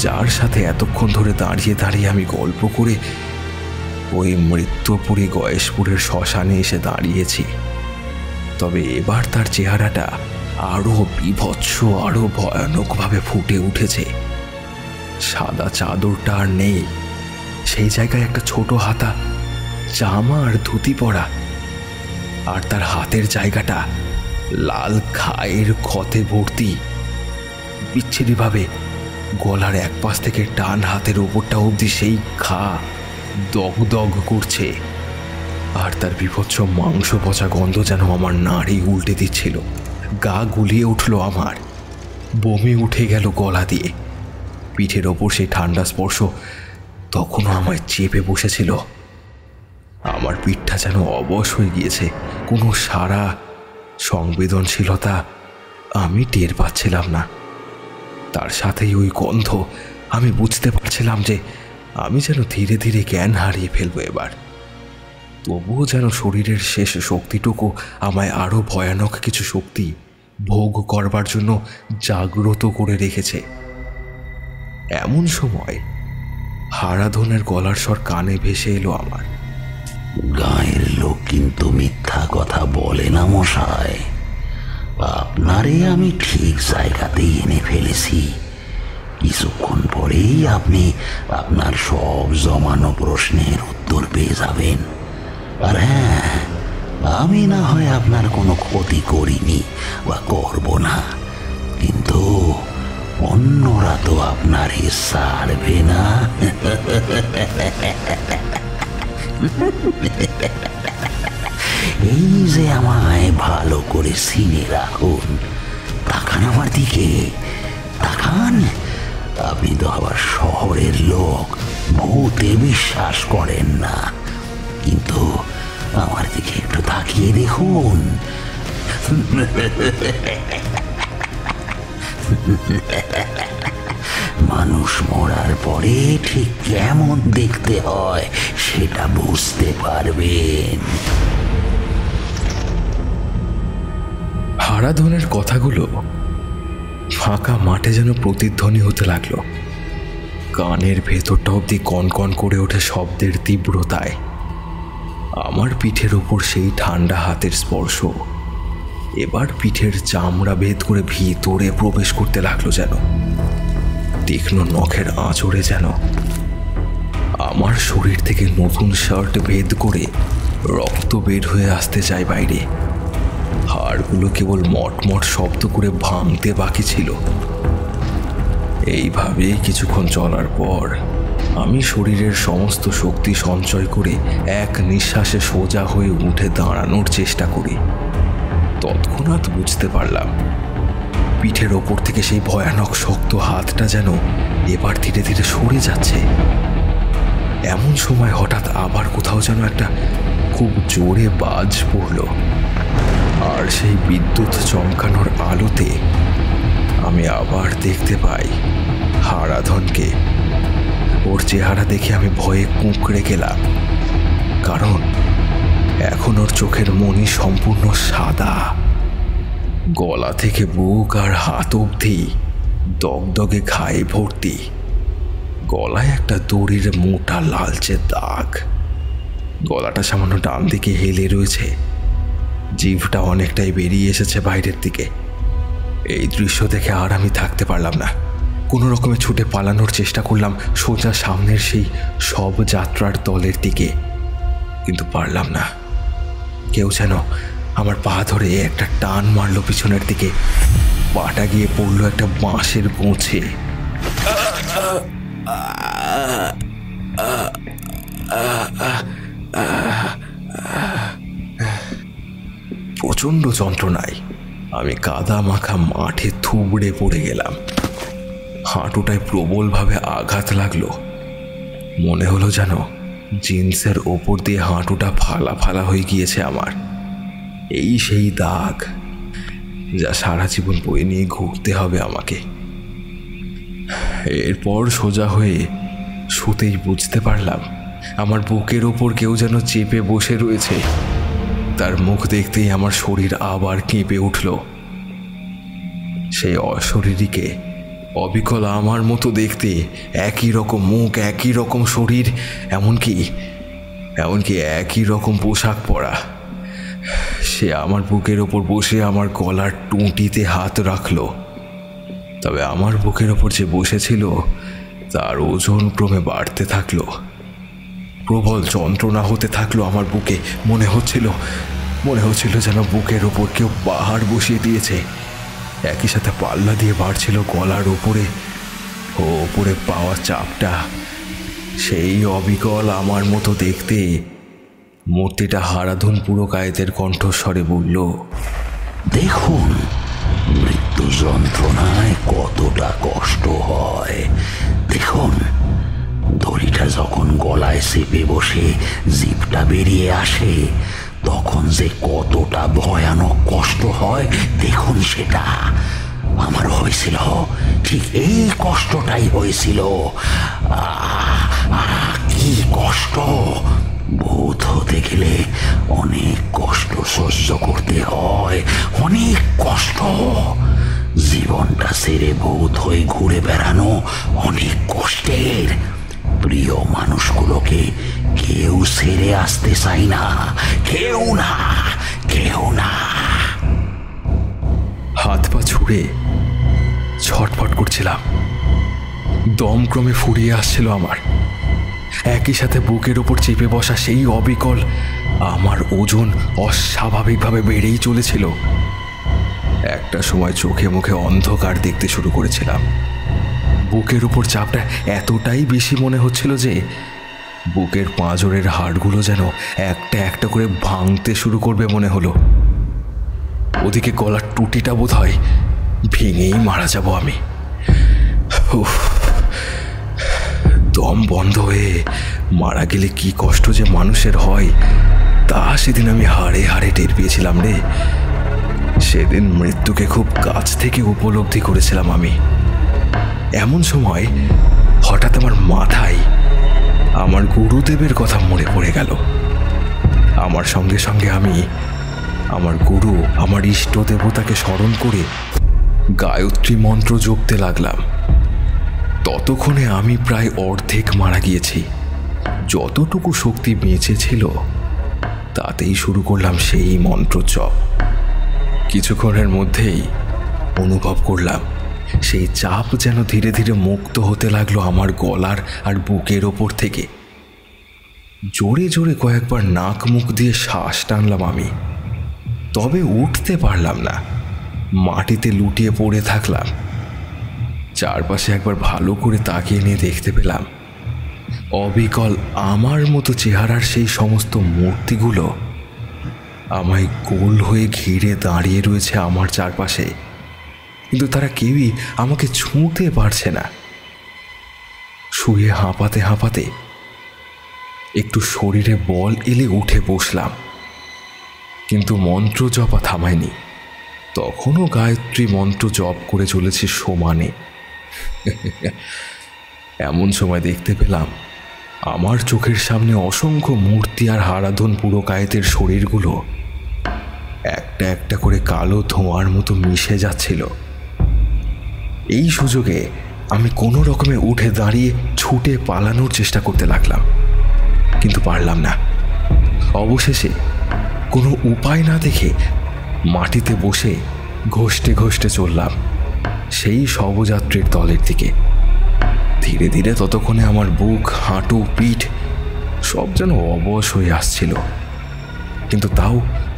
যার সাথে এতক্ষণ ধরে দাঁড়িয়ে দাঁড়িয়ে আমি গল্প করে ওই মৃত্যুপুরী গয়েশপুরের শ্মশানে এসে দাঁড়িয়েছি। তবে এবার তার চেহারাটা আরো বিভৎস, আরো ভয়ানকভাবে ফুটে উঠেছে। সাদা চাদরটা আর নেই, সেই জায়গায় একটা ছোট হাতা জামা আর ধুতি পরা, আর তার হাতের জায়গাটা লাল খায়ের ক্ষতে ভর্তি। বিচ্ছিরিভাবে গলার এক পাশ থেকে ডান হাতের ওপরটা অবধি সেই ঘা দগদগ করছে, আর তার বিভৎস মাংস পচা গন্ধ যেন আমার নাড়ি উল্টে দিচ্ছিল। গা গুলিয়ে উঠল আমার, বমি উঠে গেল গলা দিয়ে। পিঠের ওপর সেই ঠান্ডা স্পর্শ তখনও আমায় চেপে বসেছিল। আমার পিঠটা যেন অবশ হয়ে গিয়েছে। কোনো সারা সংবেদনশীলতা আমি টের পাচ্ছিলাম না। তার সাথেই ওই গন্ধ। আমি বুঝতে পারছিলাম যে আমি যেন ধীরে ধীরে জ্ঞান হারিয়ে ফেলবো এবার। তবুও যেন শরীরের শেষ শক্তিটুকু আমায় আরো ভয়ানক কিছু শক্তি ভোগ করবার জন্য জাগ্রত করে রেখেছে। এমন সময় হারাধনের গলার স্বর কানে ভেসে এলো আমার। গায়ের লোক কিন্তু মিথ্যা কথা বলে না মশাই। আপনারে আমি ঠিক জায়গাতেই এনে ফেলেছি। কিছুক্ষণ পরেই আপনি আপনার সব জমানো প্রশ্নের উত্তর পেয়ে যাবেন। আর হ্যাঁ, আমি না হয় আপনার কোনো ক্ষতি করিনি বা করব না, কিন্তু অন্যরা তো আপনার ছাড়বে না। এই যে আমায় ভালো করে চিনে রাখুন। তাকান আমার দিকে, তাকান। আপনি তো আবার শহরের লোক, ভূতে বিশ্বাস করেন না, কিন্তু আমার দিকে একটু তাকিয়ে দেখুন। মানুষ মরার পরে ঠিক কেমন দেখতে হয় সেটা বুঝতে পারবেন। হারাধনের কথাগুলো ফাঁকা মাঠে যেন প্রতিধ্বনি হতে লাগলো। কানের ভেতরটা অবধি কনকন করে ওঠে শব্দের তীব্রতায়। আমার পিঠের ওপর সেই ঠান্ডা হাতের স্পর্শ এবার পিঠের চামড়া ভেদ করে ভিতরে প্রবেশ করতে লাগলো, যেন তীক্ষ্ণ নখের আঁচড়ে যেন আমার শরীর থেকে নতুন শার্ট ভেদ করে রক্ত বের হয়ে আসতে চায় বাইরে। হাড়গুলো কেবল মটমট শব্দ করে ভাঙতে বাকি ছিল। এইভাবে কিছুক্ষণ চলার পর আমি শরীরের সমস্ত শক্তি সঞ্চয় করে এক নিঃশ্বাসে সোজা হয়ে উঠে দাঁড়ানোর চেষ্টা করি। তৎক্ষণাৎ বুঝতে পারলাম পিঠের ওপর থেকে সেই ভয়ানক শক্ত হাতটা যেন এবার ধীরে ধীরে সরে যাচ্ছে। এমন সময় হঠাৎ আবার কোথাও যেন একটা খুব জোরে বাজ পড়ল, আর সেই বিদ্যুৎ চমকানোর আলোতে আমি আবার দেখতে পাই হারাধনকে। ওর চেহারা দেখে আমি ভয়ে কুঁকড়ে গেলাম, কারণ এখন ওর চোখের মনি সম্পূর্ণ সাদা। গলা থেকে বুক আর হাত অবধি দগদগে ঘায়ে ভর্তি। গলায় একটা দড়ির মোটা লালচে দাগ। গলাটা সামান্য ডান দিকে হেলে রয়েছে, জিভটা অনেকটাই বেরিয়ে এসেছে বাইরের দিকে। এই দৃশ্য দেখে আর আমি থাকতে পারলাম না। কোনো রকমে ছুটে পালানোর চেষ্টা করলাম সোজা সামনের সেই সব যাত্রার দলের দিকে, কিন্তু পারলাম না। কেউ যেন আমার পা ধরে একটা টান মারল পিছনের দিকে। পাটা গিয়ে পড়ল একটা বাঁশের গোছে। প্রচণ্ড যন্ত্রণায় আমি কাদা মাখা মাঠে থুবড়ে পড়ে গেলাম। হাঁটুটায় প্রবলভাবে আঘাত লাগলো। মনে হলো যেন জিন্সের ওপর দিয়ে হাঁটুটা ফালা ফালা হয়ে গিয়েছে আমার। এই সেই দাগ যা সারা জীবন বয়ে নিয়ে ঘুরতে হবে আমাকে। এরপর সোজা হয়ে শুতেই বুঝতে পারলাম আমার বুকের ওপর কেউ যেন চেপে বসে রয়েছে। তার মুখ দেখতেই আমার শরীর আবার কেঁপে উঠল। সেই অশরীরীকে, অবিকল আমার মতো দেখতে, একই রকম মুখ, একই রকম শরীর, এমনকি একই রকম পোশাক পরা। সে আমার বুকের ওপর বসে আমার গলার টুঁটিতে হাত রাখলো। তবে আমার বুকের ওপর যে বসেছিল তার ওজন ক্রমে বাড়তে থাকলো। প্রবল যন্ত্রণা হতে থাকলো আমার বুকে। মনে হচ্ছিল যেন বুকের ওপর কেউ পাহাড় বসিয়ে দিয়েছে। একই সাথে পাল্লা দিয়ে বাড়ছিল গলার ওপরে পাওয়া চাপটা। সেই অবিকল আমার মতো দেখতে মূর্তিটা হারাধন পুরকায়েতের কণ্ঠস্বরে বলল, দেখুন মৃত্যু যন্ত্রণায় কতটা কষ্ট হয়। দেখুন দড়িটা যখন গলায় চেপে বসে জিভটা বেরিয়ে আসে তখন যে কতটা ভয়ানক কষ্ট হয় দেখুন সেটা। আমার হয়েছিল ঠিক এই কষ্টটাই হয়েছিল। কি কষ্ট! ভূত হতে গেলে অনেক কষ্ট সহ্য করতে হয়, অনেক কষ্ট। জীবনটা ছেড়ে ভূত হয়ে ঘুরে বেড়ানো অনেক কষ্টের। প্রিয় মানুষগুলোকে কেউ ছেড়ে আসতে চায় না, কেউ না। হাত পা ছুঁড়ে ছটফট করছিলাম। দম ক্রমে ফুরিয়ে আসছিল আমার। একই সাথে বুকের ওপর চেপে বসা সেই অবিকল আমার ওজন অস্বাভাবিকভাবে বেড়েই চলেছিল। একটা সময় চোখে মুখে অন্ধকার দেখতে শুরু করেছিলাম। বুকের উপর চাপটা এতটাই বেশি মনে হচ্ছিল যে বুকের পাঁজরের হাড়গুলো যেন একটা একটা করে ভাঙতে শুরু করবে মনে হলো। ওদিকে গলার টুটিটা বোধ হয় ভেঙেই মারা যাব আমি। দম বন্ধ হয়ে মারা গেলে কি কষ্ট যে মানুষের হয় তা সেদিন আমি হাড়ে হাড়ে টের পেয়েছিলাম রে। সেদিন মৃত্যুকে খুব কাছ থেকে উপলব্ধি করেছিলাম আমি। এমন সময় হঠাৎ আমার মাথায় আমার গুরুদেবের কথা মনে পড়ে গেল। আমার সঙ্গে সঙ্গে আমি আমার গুরু, আমার ইষ্ট দেবতাকে স্মরণ করে গায়ত্রী মন্ত্র জপতে লাগলাম। ততক্ষণে আমি প্রায় অর্ধেক মারা গিয়েছি। যতটুকু শক্তি বেঁচে ছিল তাতেই শুরু করলাম সেই মন্ত্র জপ। কিছুক্ষণের মধ্যেই অনুভব করলাম সেই চাপ যেন ধীরে ধীরে মুক্ত হতে লাগলো আমার গলার আর বুকের ওপর থেকে। জোরে জোরে কয়েকবার নাক মুখ দিয়ে শ্বাস টানলাম আমি, তবে উঠতে পারলাম না। মাটিতে লুটিয়ে পড়ে থাকলাম। চারপাশে একবার ভালো করে তাকিয়ে নিয়ে দেখতে পেলাম অবিকল আমার মতো চেহারার সেই সমস্ত মূর্তিগুলো আমায় গোল হয়ে ঘিরে দাঁড়িয়ে রয়েছে আমার চারপাশে, কিন্তু তারা কেউই আমাকে ছুঁতে পারছে না। শুয়ে হাঁপাতে হাঁপাতে একটু শরীরে বল এলে উঠে বসলাম, কিন্তু মন্ত্র জপা থামায়নি। তখনও গায়ত্রী মন্ত্র জপ করে চলেছে সমানে। এমন সময় দেখতে পেলাম আমার চোখের সামনে অসংখ্য মূর্তি আর হারাধন পুরকায়েতের শরীরগুলো একটা একটা করে কালো ধোঁয়ার মতো মিশে যাচ্ছিল। এই সুযোগে আমি কোনো রকমে উঠে দাঁড়িয়ে ছুটে পালানোর চেষ্টা করতে লাগলাম, কিন্তু পারলাম না। অবশেষে কোনো উপায় না দেখে মাটিতে বসে ঘষ্টে ঘষ্টে চললাম সেই শবযাত্রীর দলের দিকে। ধীরে ধীরে ততক্ষণে আমার বুক, হাঁটু, পিঠ সব যেন অবশ হয়ে আসছিল, কিন্তু তাও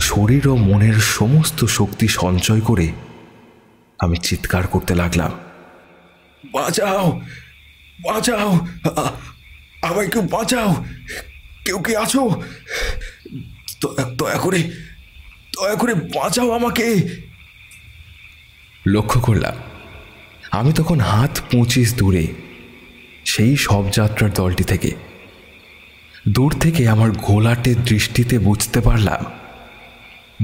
শরীর ও মনের সমস্ত শক্তি সঞ্চয় করে আমি চিৎকার করতে লাগলাম, বাঁচাও, বাঁচাও, আমায় কেউ বাঁচাও, কেউ কে আছো, দয়া করে, দয়া করে বাঁচাও আমাকে। লক্ষ্য করলাম আমি তখন হাত 25 দূরে সেই শবযাত্রার দলটি থেকে। দূর থেকে আমার ঘোলাটে দৃষ্টিতে বুঝতে পারলাম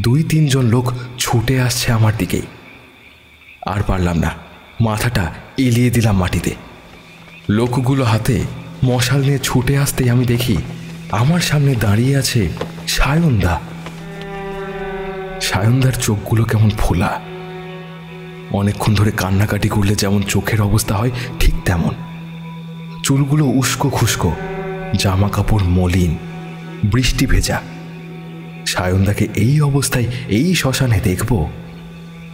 2-3 জন লোক ছুটে আসছে আমার দিকেই। আর পারলাম না, মাথাটা এলিয়ে দিলাম মাটিতে। লোকগুলো হাতে মশাল নিয়ে ছুটে আসতেই আমি দেখি আমার সামনে দাঁড়িয়ে আছে সায়নদা। সায়নদার চোখগুলো কেমন ফোলা, অনেকক্ষণ ধরে কান্নাকাটি করলে যেমন চোখের অবস্থা হয় ঠিক তেমন। চুলগুলো উস্কো খুস্কো, জামা কাপড় মলিন, বৃষ্টি ভেজা। সায়নদাকে এই অবস্থায় এই শ্মশানে দেখব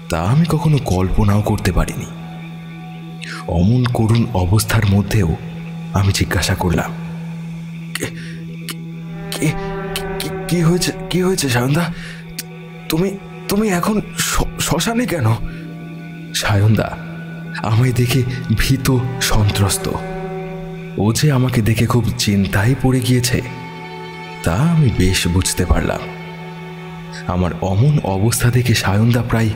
তা আমি কখনো কল্পনাও করতে পারিনি। অমন করুণ অবস্থার মধ্যেও আমি জিজ্ঞাসা করলাম, কি হয়েছে, কি হয়েছে সায়নদা? তুমি তুমি এখন শ্মশানে কেন? সায়নদা আমায় দেখে ভীত সন্ত্রস্ত। ও যে আমাকে দেখে খুব চিন্তায় পড়ে গিয়েছে তা আমি বেশ বুঝতে পারলাম। আমার অমন অবস্থা দেখে সায়নদা প্রায়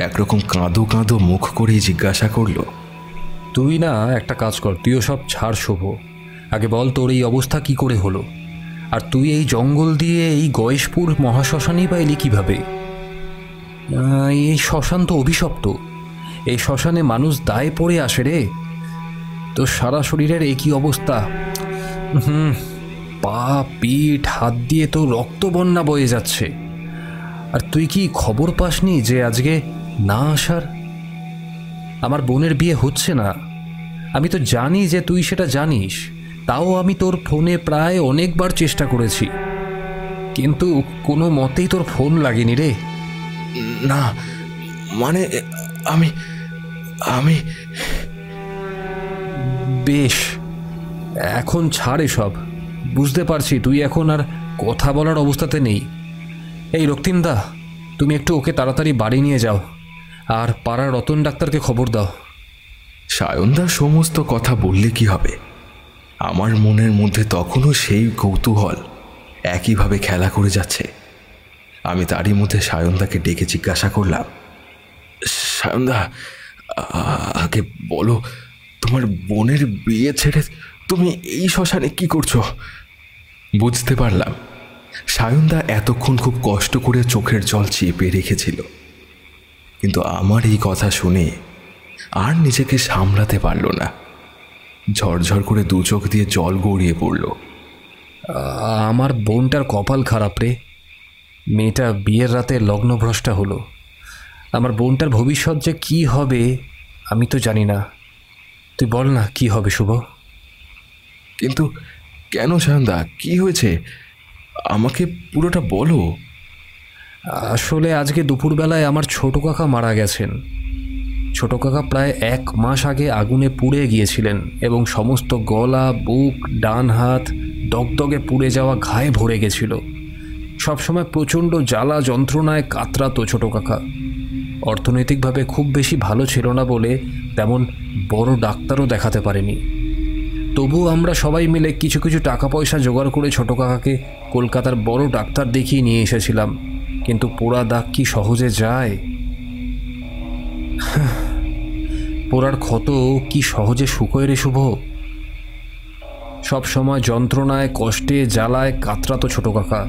একরকম কাঁদো কাঁদো মুখ করেই জিজ্ঞাসা করল, তুই না একটা কাজ কর, তুইও সব ছাড় শুভ। আগে বল তোর এই অবস্থা কি করে হলো, আর তুই এই জঙ্গল দিয়ে এই গয়েশপুর মহাশ্মশানেই বা এলি কীভাবে? এই শ্মশান তো অভিশপ্ত, এই শ্মশানে মানুষ দায়ে পড়ে আসে রে। তোর সারা শরীরের একই অবস্থা, পা, পিঠ, হাত দিয়ে তো রক্ত বন্যা বয়ে যাচ্ছে। আর তুই কি খবর পাসনি যে আজকে না আসার? আমার বোনের বিয়ে হচ্ছে না, আমি তো জানি যে তুই সেটা জানিস, তাও আমি তোর ফোনে প্রায় অনেকবার চেষ্টা করেছি, কিন্তু কোনো মতেই তোর ফোন লাগেনি রে। না মানে আমি আমি বেশ, এখন ছাড় এসব। বুঝতে পারছি তুই এখন আর কথা বলার অবস্থাতে নেই। এই রক্তিমদা, তুমি একটু ওকে তাড়াতাড়ি বাড়ি নিয়ে যাও, আর পাড়ার রতন ডাক্তারকে খবর দাও। সায়নদা সমস্ত কথা বললে কি হবে? আমার মনের মধ্যে তখনও সেই কৌতূহল একইভাবে খেলা করে যাচ্ছে। আমি তারই মধ্যে সায়নদাকে ডেকে জিজ্ঞাসা করলাম, সায়নদা, আগে বলো, তোমার বোনের বিয়ে ছেড়ে তুমি এই শ্মশানে কি করছো? বুঝতে পারলাম সায়নদা এতক্ষণ খুব কষ্ট করে চোখের জল চেপে রেখেছিল, কিন্তু আমার এই কথা শুনে আর নিজেকে সামলাতে পারল না। ঝরঝর করে 2 চোখ দিয়ে জল গড়িয়ে পড়ল। আমার বোনটার কপাল খারাপ রে, মেয়েটা বিয়ের রাতে লগ্নভ্রষ্টা হলো। আমার বোনটার ভবিষ্যৎ যে কী হবে আমি তো জানি না। তুই বল না কি হবে শুভ? কিন্তু কেন সায়নদা, কি হয়েছে? আমাকে পুরোটা বলো। আসলে আজকে দুপুরবেলায় আমার ছোট কাকা মারা গেছেন। ছোট কাকা প্রায় 1 মাস আগে আগুনে পুড়ে গিয়েছিলেন এবং সমস্ত গলা, বুক, ডান হাত দগদগে পুড়ে যাওয়া ঘায়ে ভরে গেছিল। সবসময় প্রচণ্ড জ্বালা যন্ত্রণায় কাতরাতো ছোট কাকা। অর্থনৈতিকভাবে খুব বেশি ভালো ছিল না বলে তেমন বড় ডাক্তারও দেখাতে পারেনি। তবুও আমরা সবাই মিলে কিছু কিছু টাকা পয়সা জোগাড় করে ছোট কাকাকে কলকাতার বড় ডাক্তার দেখিয়ে নিয়ে এসেছিলাম, কিন্তু পোড়া দাগ কি সহজে যায়? পোড়ার ক্ষত কি সহজে শুকোয় রে শুভ? সব সময় যন্ত্রণায়, কষ্টে, জ্বালায় কাতরাতো ছোট কাকা।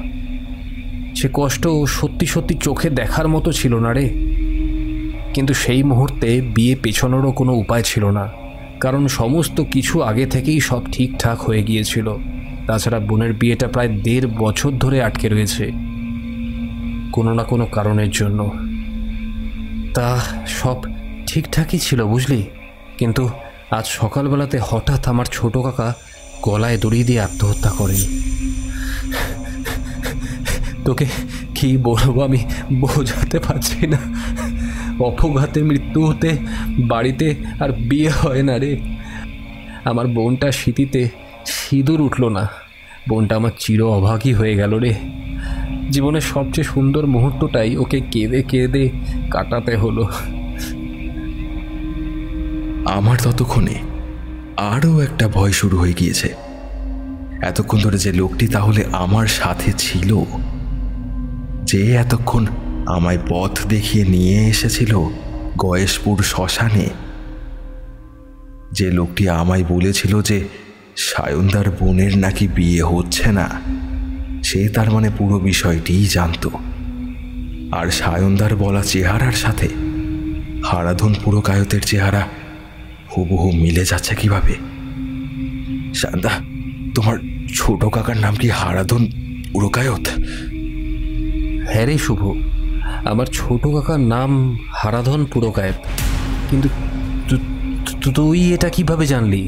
সে কষ্ট সত্যি সত্যি চোখে দেখার মতো ছিল না রে। কিন্তু সেই মুহূর্তে বিয়ে পেছানোরও কোনো উপায় ছিল না, কারণ সমস্ত কিছু আগে থেকেই সব ঠিকঠাক হয়ে গিয়েছিল। তাছাড়া বোনের বিয়েটা প্রায় 1.5 বছর ধরে আটকে রয়েছে কোনো না কোনো কারণের জন্য। তা সব ঠিকঠাকই ছিল বুঝলি, কিন্তু আজ সকালবেলাতে হঠাৎ আমার ছোট কাকা গলায় দড়ি দিয়ে আত্মহত্যা করেন। তোকে কি বলবো আমি বোঝাতে পারছি না। অপঘাতে মৃত্যু হতে বাড়িতে আর বিয়ে হয় না রে। আমার বোনটা স্মৃতিতে সিঁদুর উঠল না। বোনটা আমার চির অভাগী হয়ে গেল রে। জীবনের সবচেয়ে সুন্দর মুহূর্তটাই ওকে কেঁদে কেঁদে কাটাতে হলো। আমার ততক্ষণে আরও একটা ভয় শুরু হয়ে গিয়েছে। এতক্ষণ ধরে যে লোকটি তাহলে আমার সাথে ছিল, যে এতক্ষণ আমায় পথ দেখিয়ে নিয়ে এসেছিল গয়েশপুর শ্মশানে, যে লোকটি আমায় বলেছিল যে সায়নদার বোনের নাকি বিয়ে হচ্ছে না, সে তার মানে পুরো বিষয়টিই জানত। আর সায়নদার বলা চেহারার সাথে হারাধন পুরকায়তের চেহারা হুবহু মিলে যাচ্ছে কিভাবে? সায়নদা, তোমার ছোট কাকার নাম কি হারাধন পুরকায়ত? হ্যাঁ রে শুভ, আমার ছোট কাকার নাম হারাধন পুরকায়ত। কিন্তু তুই এটা কিভাবে জানলি?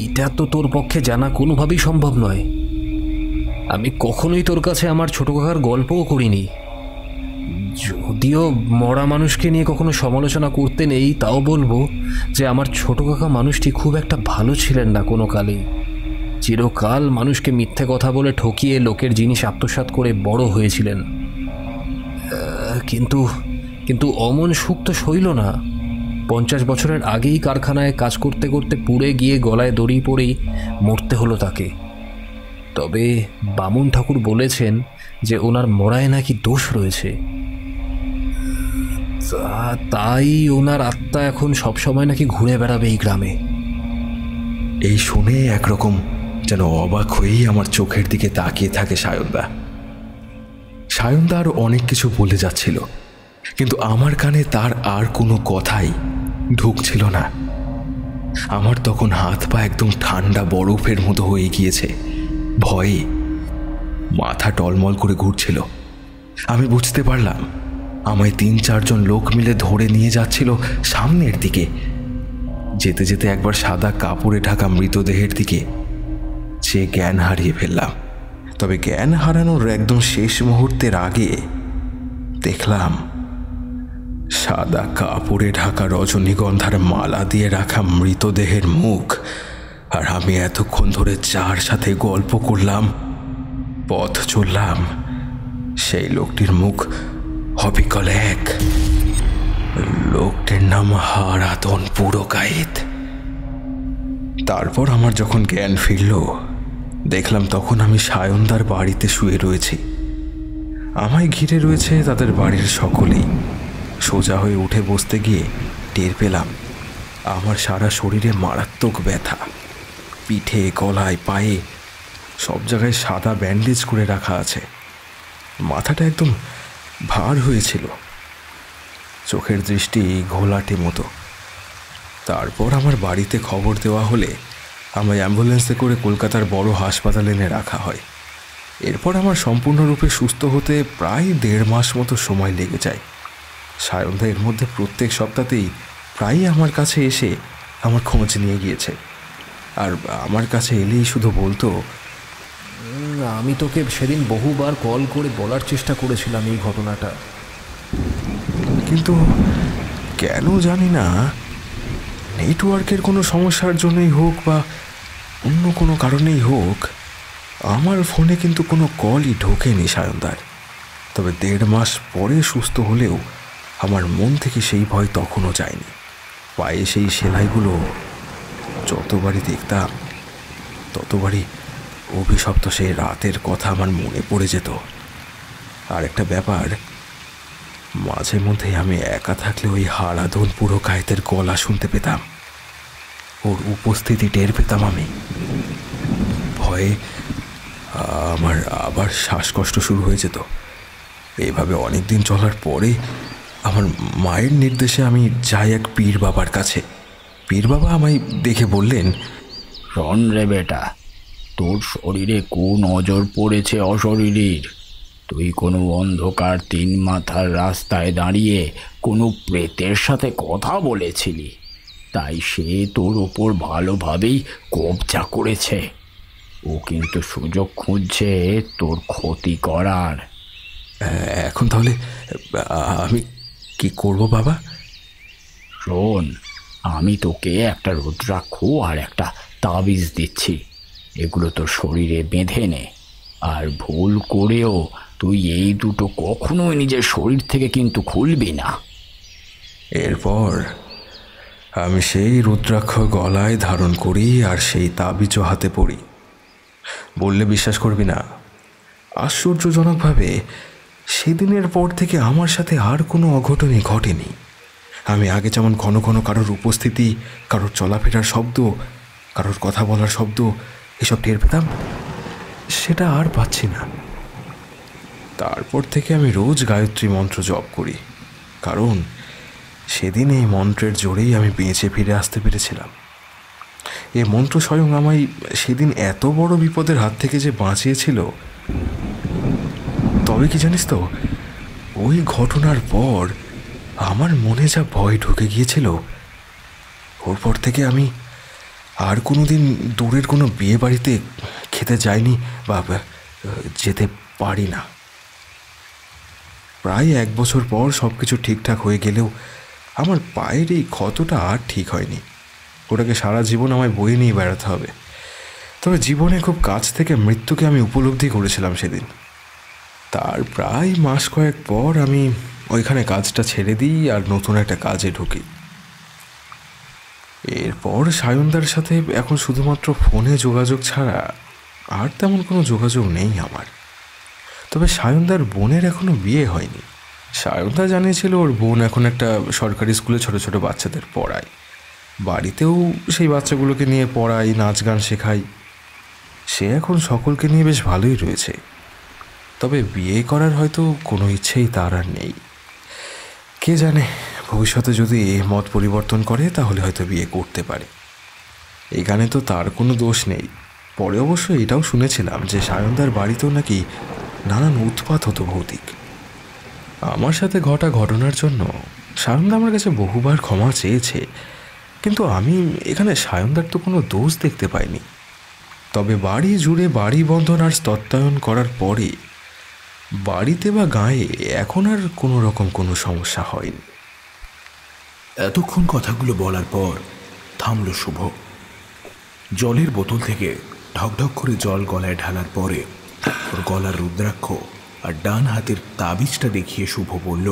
এটা তো তোর পক্ষে জানা কোনোভাবেই সম্ভব নয়। আমি কখনোই তোর কাছে আমার ছোট কাকার গল্পও করিনি। যদিও মরা মানুষকে নিয়ে কখনো সমালোচনা করতে নেই, তাও বলবো যে আমার ছোট কাকা মানুষটি খুব একটা ভালো ছিলেন না কোনো কালেই। চিরকাল মানুষকে মিথ্যে কথা বলে ঠকিয়ে লোকের জিনিস আত্মসাৎ করে বড় হয়েছিলেন। কিন্তু অমন সুখ তো সইল না। 50 বছরের আগেই কারখানায় কাজ করতে করতে পুড়ে গিয়ে গলায় দড়ি পড়েই মরতে হলো তাকে। তবে বামুন ঠাকুর বলেছেন যে ওনার মরায় নাকি দোষ রয়েছে। তাই ওনার আত্মা এখন সবসময় নাকি ঘুরে বেড়াবে এই গ্রামে। এই শুনে একরকম যেন অবাক হয়েই আমার চোখের দিকে তাকিয়ে থাকে সায়নদা। সায়নদা আরও অনেক কিছু বলে যাচ্ছিল, কিন্তু আমার কানে তার আর কোনো কথাই ঢুকছিল না। আমার তখন হাত পা একদম ঠান্ডা বরফের মতো হয়ে গিয়েছে। ভয়ে মাথা টলমল করে ঘুরছিল। আমি বুঝতে পারলাম আমায় 3-4 জন লোক মিলে ধরে নিয়ে যাচ্ছিল সামনের দিকে। যেতে যেতে একবার সাদা কাপড়ে ঢাকা মৃতদেহের দিকে সে জ্ঞান হারিয়ে ফেললাম। তবে জ্ঞান হারানোর একদম শেষ মুহূর্তের আগে দেখলাম সাদা কাপড়ে ঢাকা রজনীগন্ধার মালা দিয়ে রাখা মৃতদেহের মুখ। আর আমি এতক্ষণ ধরে যার সাথে গল্প করলাম, পথ চললাম, সেই লোকটির মুখ অবিকল এক। লোকটির নাম হারাধন পুরকায়ত। তারপর আমার যখন জ্ঞান ফিরল, দেখলাম তখন আমি সায়নদার বাড়িতে শুয়ে রয়েছি। আমায় ঘিরে রয়েছে তাদের বাড়ির সকলেই। সোজা হয়ে উঠে বসতে গিয়ে টের পেলাম আমার সারা শরীরে মারাত্মক ব্যথা। পিঠে, গলায়, পায়ে সব জায়গায় সাদা ব্যান্ডেজ করে রাখা আছে। মাথাটা একদম ভার হয়েছিল, চোখের দৃষ্টি ঘোলাটে মতো। তারপর আমার বাড়িতে খবর দেওয়া হলে আমায় অ্যাম্বুলেন্সে করে কলকাতার বড় হাসপাতালে এনে রাখা হয়। এরপর আমার সম্পূর্ণরূপে সুস্থ হতে প্রায় 1.5 মাস মতো সময় লেগে যায়। সায়নদা এর মধ্যে প্রত্যেক সপ্তাহতেই প্রায়ই আমার কাছে এসে আমার খোঁজ নিয়ে গিয়েছে। আর আমার কাছে এলেই শুধু বলতো, আমি তোকে সেদিন বহুবার কল করে বলার চেষ্টা করেছিলাম এই ঘটনাটা, কিন্তু কেন জানি না, নেটওয়ার্কের কোনো সমস্যার জন্যই হোক বা অন্য কোনো কারণেই হোক, আমার ফোনে কিন্তু কোনো কলই ঢোকেনি সায়নদার। তবে 1.5 মাস পরে সুস্থ হলেও আমার মন থেকে সেই ভয় তখনও যায়নি। পায়ে সেই সেলাইগুলো যতবারই দেখতাম ততবারই অভিশপ্ত সেই রাতের কথা আমার মনে পড়ে যেত। আর একটা ব্যাপার, মাঝে মধ্যে আমি একা থাকলে ওই হারাধন পুরকায়তের গলা শুনতে পেতাম, ওর উপস্থিতি টের পেতাম আমি। ভয়ে আমার আবার শ্বাসকষ্ট শুরু হয়ে যেত। এইভাবে অনেকদিন চলার পরে আমার মায়ের নির্দেশে আমি যাই এক পীর বাবার কাছে। পীর বাবা আমায় দেখে বললেন, শোন রে বেটা, তোর শরীরে কোন নজর পড়েছে অশরীরীর। তুই কোনো অন্ধকার 3 মাথার রাস্তায় দাঁড়িয়ে কোনো প্রেতের সাথে কথা বলেছিলি, তাই সে তোর ওপর ভালোভাবেই কবজা করেছে। ও কিন্তু সুযোগ খুঁজছে তোর ক্ষতি করার। এখন তাহলে আমি কি করব বাবা? শোন, আমি তোকে একটা রুদ্রাক্ষ আর একটা তাবিজ দিচ্ছি। এগুলো তোর শরীরে বেঁধে নে, আর ভুল করেও তুই এই দুটো কখনোই নিজের শরীর থেকে কিন্তু খুলবি না। এরপর আমি সেই রুদ্রাক্ষ গলায় ধারণ করি আর সেই তাবিজও হাতে পড়ি। বললে বিশ্বাস করবি না, আশ্চর্যজনকভাবে সেদিনের পর থেকে আমার সাথে আর কোনো অঘটনই ঘটেনি। আমি আগে যেমন ঘন ঘন কারোর উপস্থিতি, কারোর চলাফেরার শব্দ, কারোর কথা বলার শব্দ এসব টের পেতাম, সেটা আর পাচ্ছি না। তারপর থেকে আমি রোজ গায়ত্রী মন্ত্র জপ করি, কারণ সেদিন এই মন্ত্রের জোরেই আমি বেঁচে ফিরে আসতে পেরেছিলাম। এই মন্ত্র স্বয়ং আমায় সেদিন এত বড় বিপদের হাত থেকে যে বাঁচিয়েছিল। তবে কি জানিস তো, ওই ঘটনার পর আমার মনে যা ভয় ঢুকে গিয়েছিল, ওর পর থেকে আমি আর কোনো দিন দূরের কোনো বিয়ে বাড়িতে খেতে যাইনি বা যেতে পারি না। প্রায় 1 বছর পর সব কিছু ঠিকঠাক হয়ে গেলেও আমার পায়ের এই ক্ষতটা আর ঠিক হয়নি। ওটাকে সারা জীবন আমায় বয়ে নিয়ে বেড়াতে হবে। তবে জীবনে খুব কাছ থেকে মৃত্যুকে আমি উপলব্ধি করেছিলাম সেদিন। তার প্রায় মাস কয়েক পর আমি ওইখানে কাজটা ছেড়ে দিই আর নতুন একটা কাজে ঢুকি। এরপর সায়নদার সাথে এখন শুধুমাত্র ফোনে যোগাযোগ ছাড়া আর তেমন কোনো যোগাযোগ নেই আমার। তবে সায়নদার বোনের এখনো বিয়ে হয়নি। সায়নদা জানিয়েছিল ওর বোন এখন একটা সরকারি স্কুলে ছোট ছোট বাচ্চাদের পড়ায়, বাড়িতেও সেই বাচ্চাগুলোকে নিয়ে পড়ায়, নাচ গান শেখায়। সে এখন সকলকে নিয়ে বেশ ভালোই রয়েছে। তবে বিয়ে করার হয়তো কোনো ইচ্ছেই তার আর নেই। কে জানে, ভবিষ্যতে যদি মত পরিবর্তন করে তাহলে হয়তো বিয়ে করতে পারে। এখানে তো তার কোনো দোষ নেই। পরে অবশ্য এটাও শুনেছিলাম যে সায়নদার বাড়িতেও নাকি নানান উৎপাত হতো ভৌতিক। আমার সাথে ঘটা ঘটনার জন্য সায়নদা আমার কাছে বহুবার ক্ষমা চেয়েছে, কিন্তু আমি এখানে সায়নদার তো কোনো দোষ দেখতে পাইনি। তবে বাড়ি জুড়ে বাড়ি বন্ধন আর স্তত্যায়ন করার পরে বাড়িতে বা গায়ে এখন আর কোনো রকম কোনো সমস্যা হয়নি। এতক্ষণ কথাগুলো বলার পর থামল শুভ। জলের বোতল থেকে ঢকঢক করে জল গলায় ঢালার পরে ওর গলার রুদ্রাক্ষ আর ডান হাতের তাবিজটা দেখিয়ে শুভ বলল,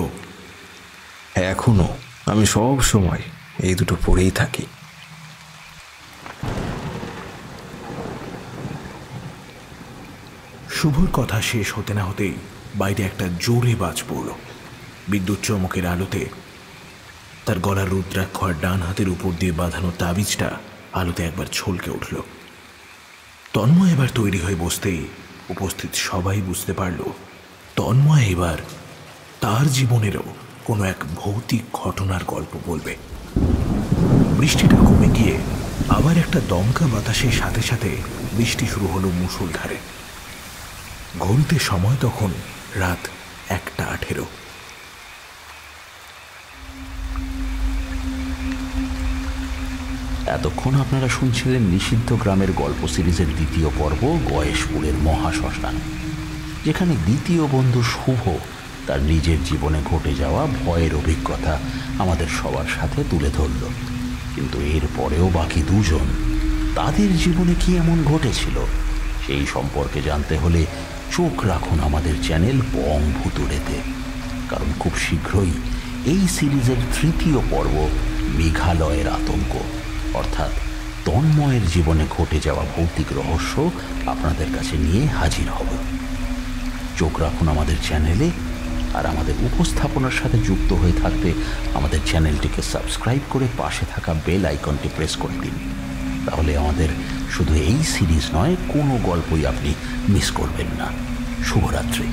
এখনো আমি সব সময় এই দুটো পড়েই থাকি। শুভর কথা শেষ হতে না হতেই বাইরে একটা জোরে বাজ পড়ল। বিদ্যুৎ চমকের আলোতে তার গলার রুদ্রাক্ষ আর ডান হাতের উপর দিয়ে বাঁধানো তাবিজটা আলোতে একবার ছলকে উঠল। তন্ময় এবার তৈরি হয়ে বসতেই উপস্থিত সবাই বুঝতে পারল তন্ময় এবার তার জীবনেরও কোনো এক ভৌতিক ঘটনার গল্প বলবে। বৃষ্টিটা কমে গিয়ে আবার একটা দমকা বাতাসের সাথে সাথে বৃষ্টি শুরু হলো মুষলধারে। ঘড়িতে সময় তখন রাত 1:18। এতক্ষণ আপনারা শুনছিলেন নিষিদ্ধ গ্রামের গল্প সিরিজের দ্বিতীয় পর্ব গয়েশপুরের মহাশ্মশান, যেখানে দ্বিতীয় বন্ধু শুভ তার নিজের জীবনে ঘটে যাওয়া ভয়ের অভিজ্ঞতা আমাদের সবার সাথে তুলে ধরল। কিন্তু এর পরেও বাকি দুজন, তাদের জীবনে কি এমন ঘটেছিল সেই সম্পর্কে জানতে হলে চোখ রাখুন আমাদের চ্যানেল বং ভুতুড়েতে, কারণ খুব শীঘ্রই এই সিরিজের তৃতীয় পর্ব মেঘালয়ের আতঙ্ক অর্থাৎ তন্ময়ের জীবনে ঘটে যাওয়া ভৌতিক রহস্য আপনাদের কাছে নিয়ে হাজির হব। চোখ রাখুন আমাদের চ্যানেলে, আর আমাদের উপস্থাপনার সাথে যুক্ত হয়ে থাকতে আমাদের চ্যানেলটিকে সাবস্ক্রাইব করে পাশে থাকা বেল আইকনটি প্রেস করে দিন। তাহলে আমাদের শুধু এই সিরিজ নয়, কোনো গল্পই আপনি মিস করবেন না। শুভরাত্রি।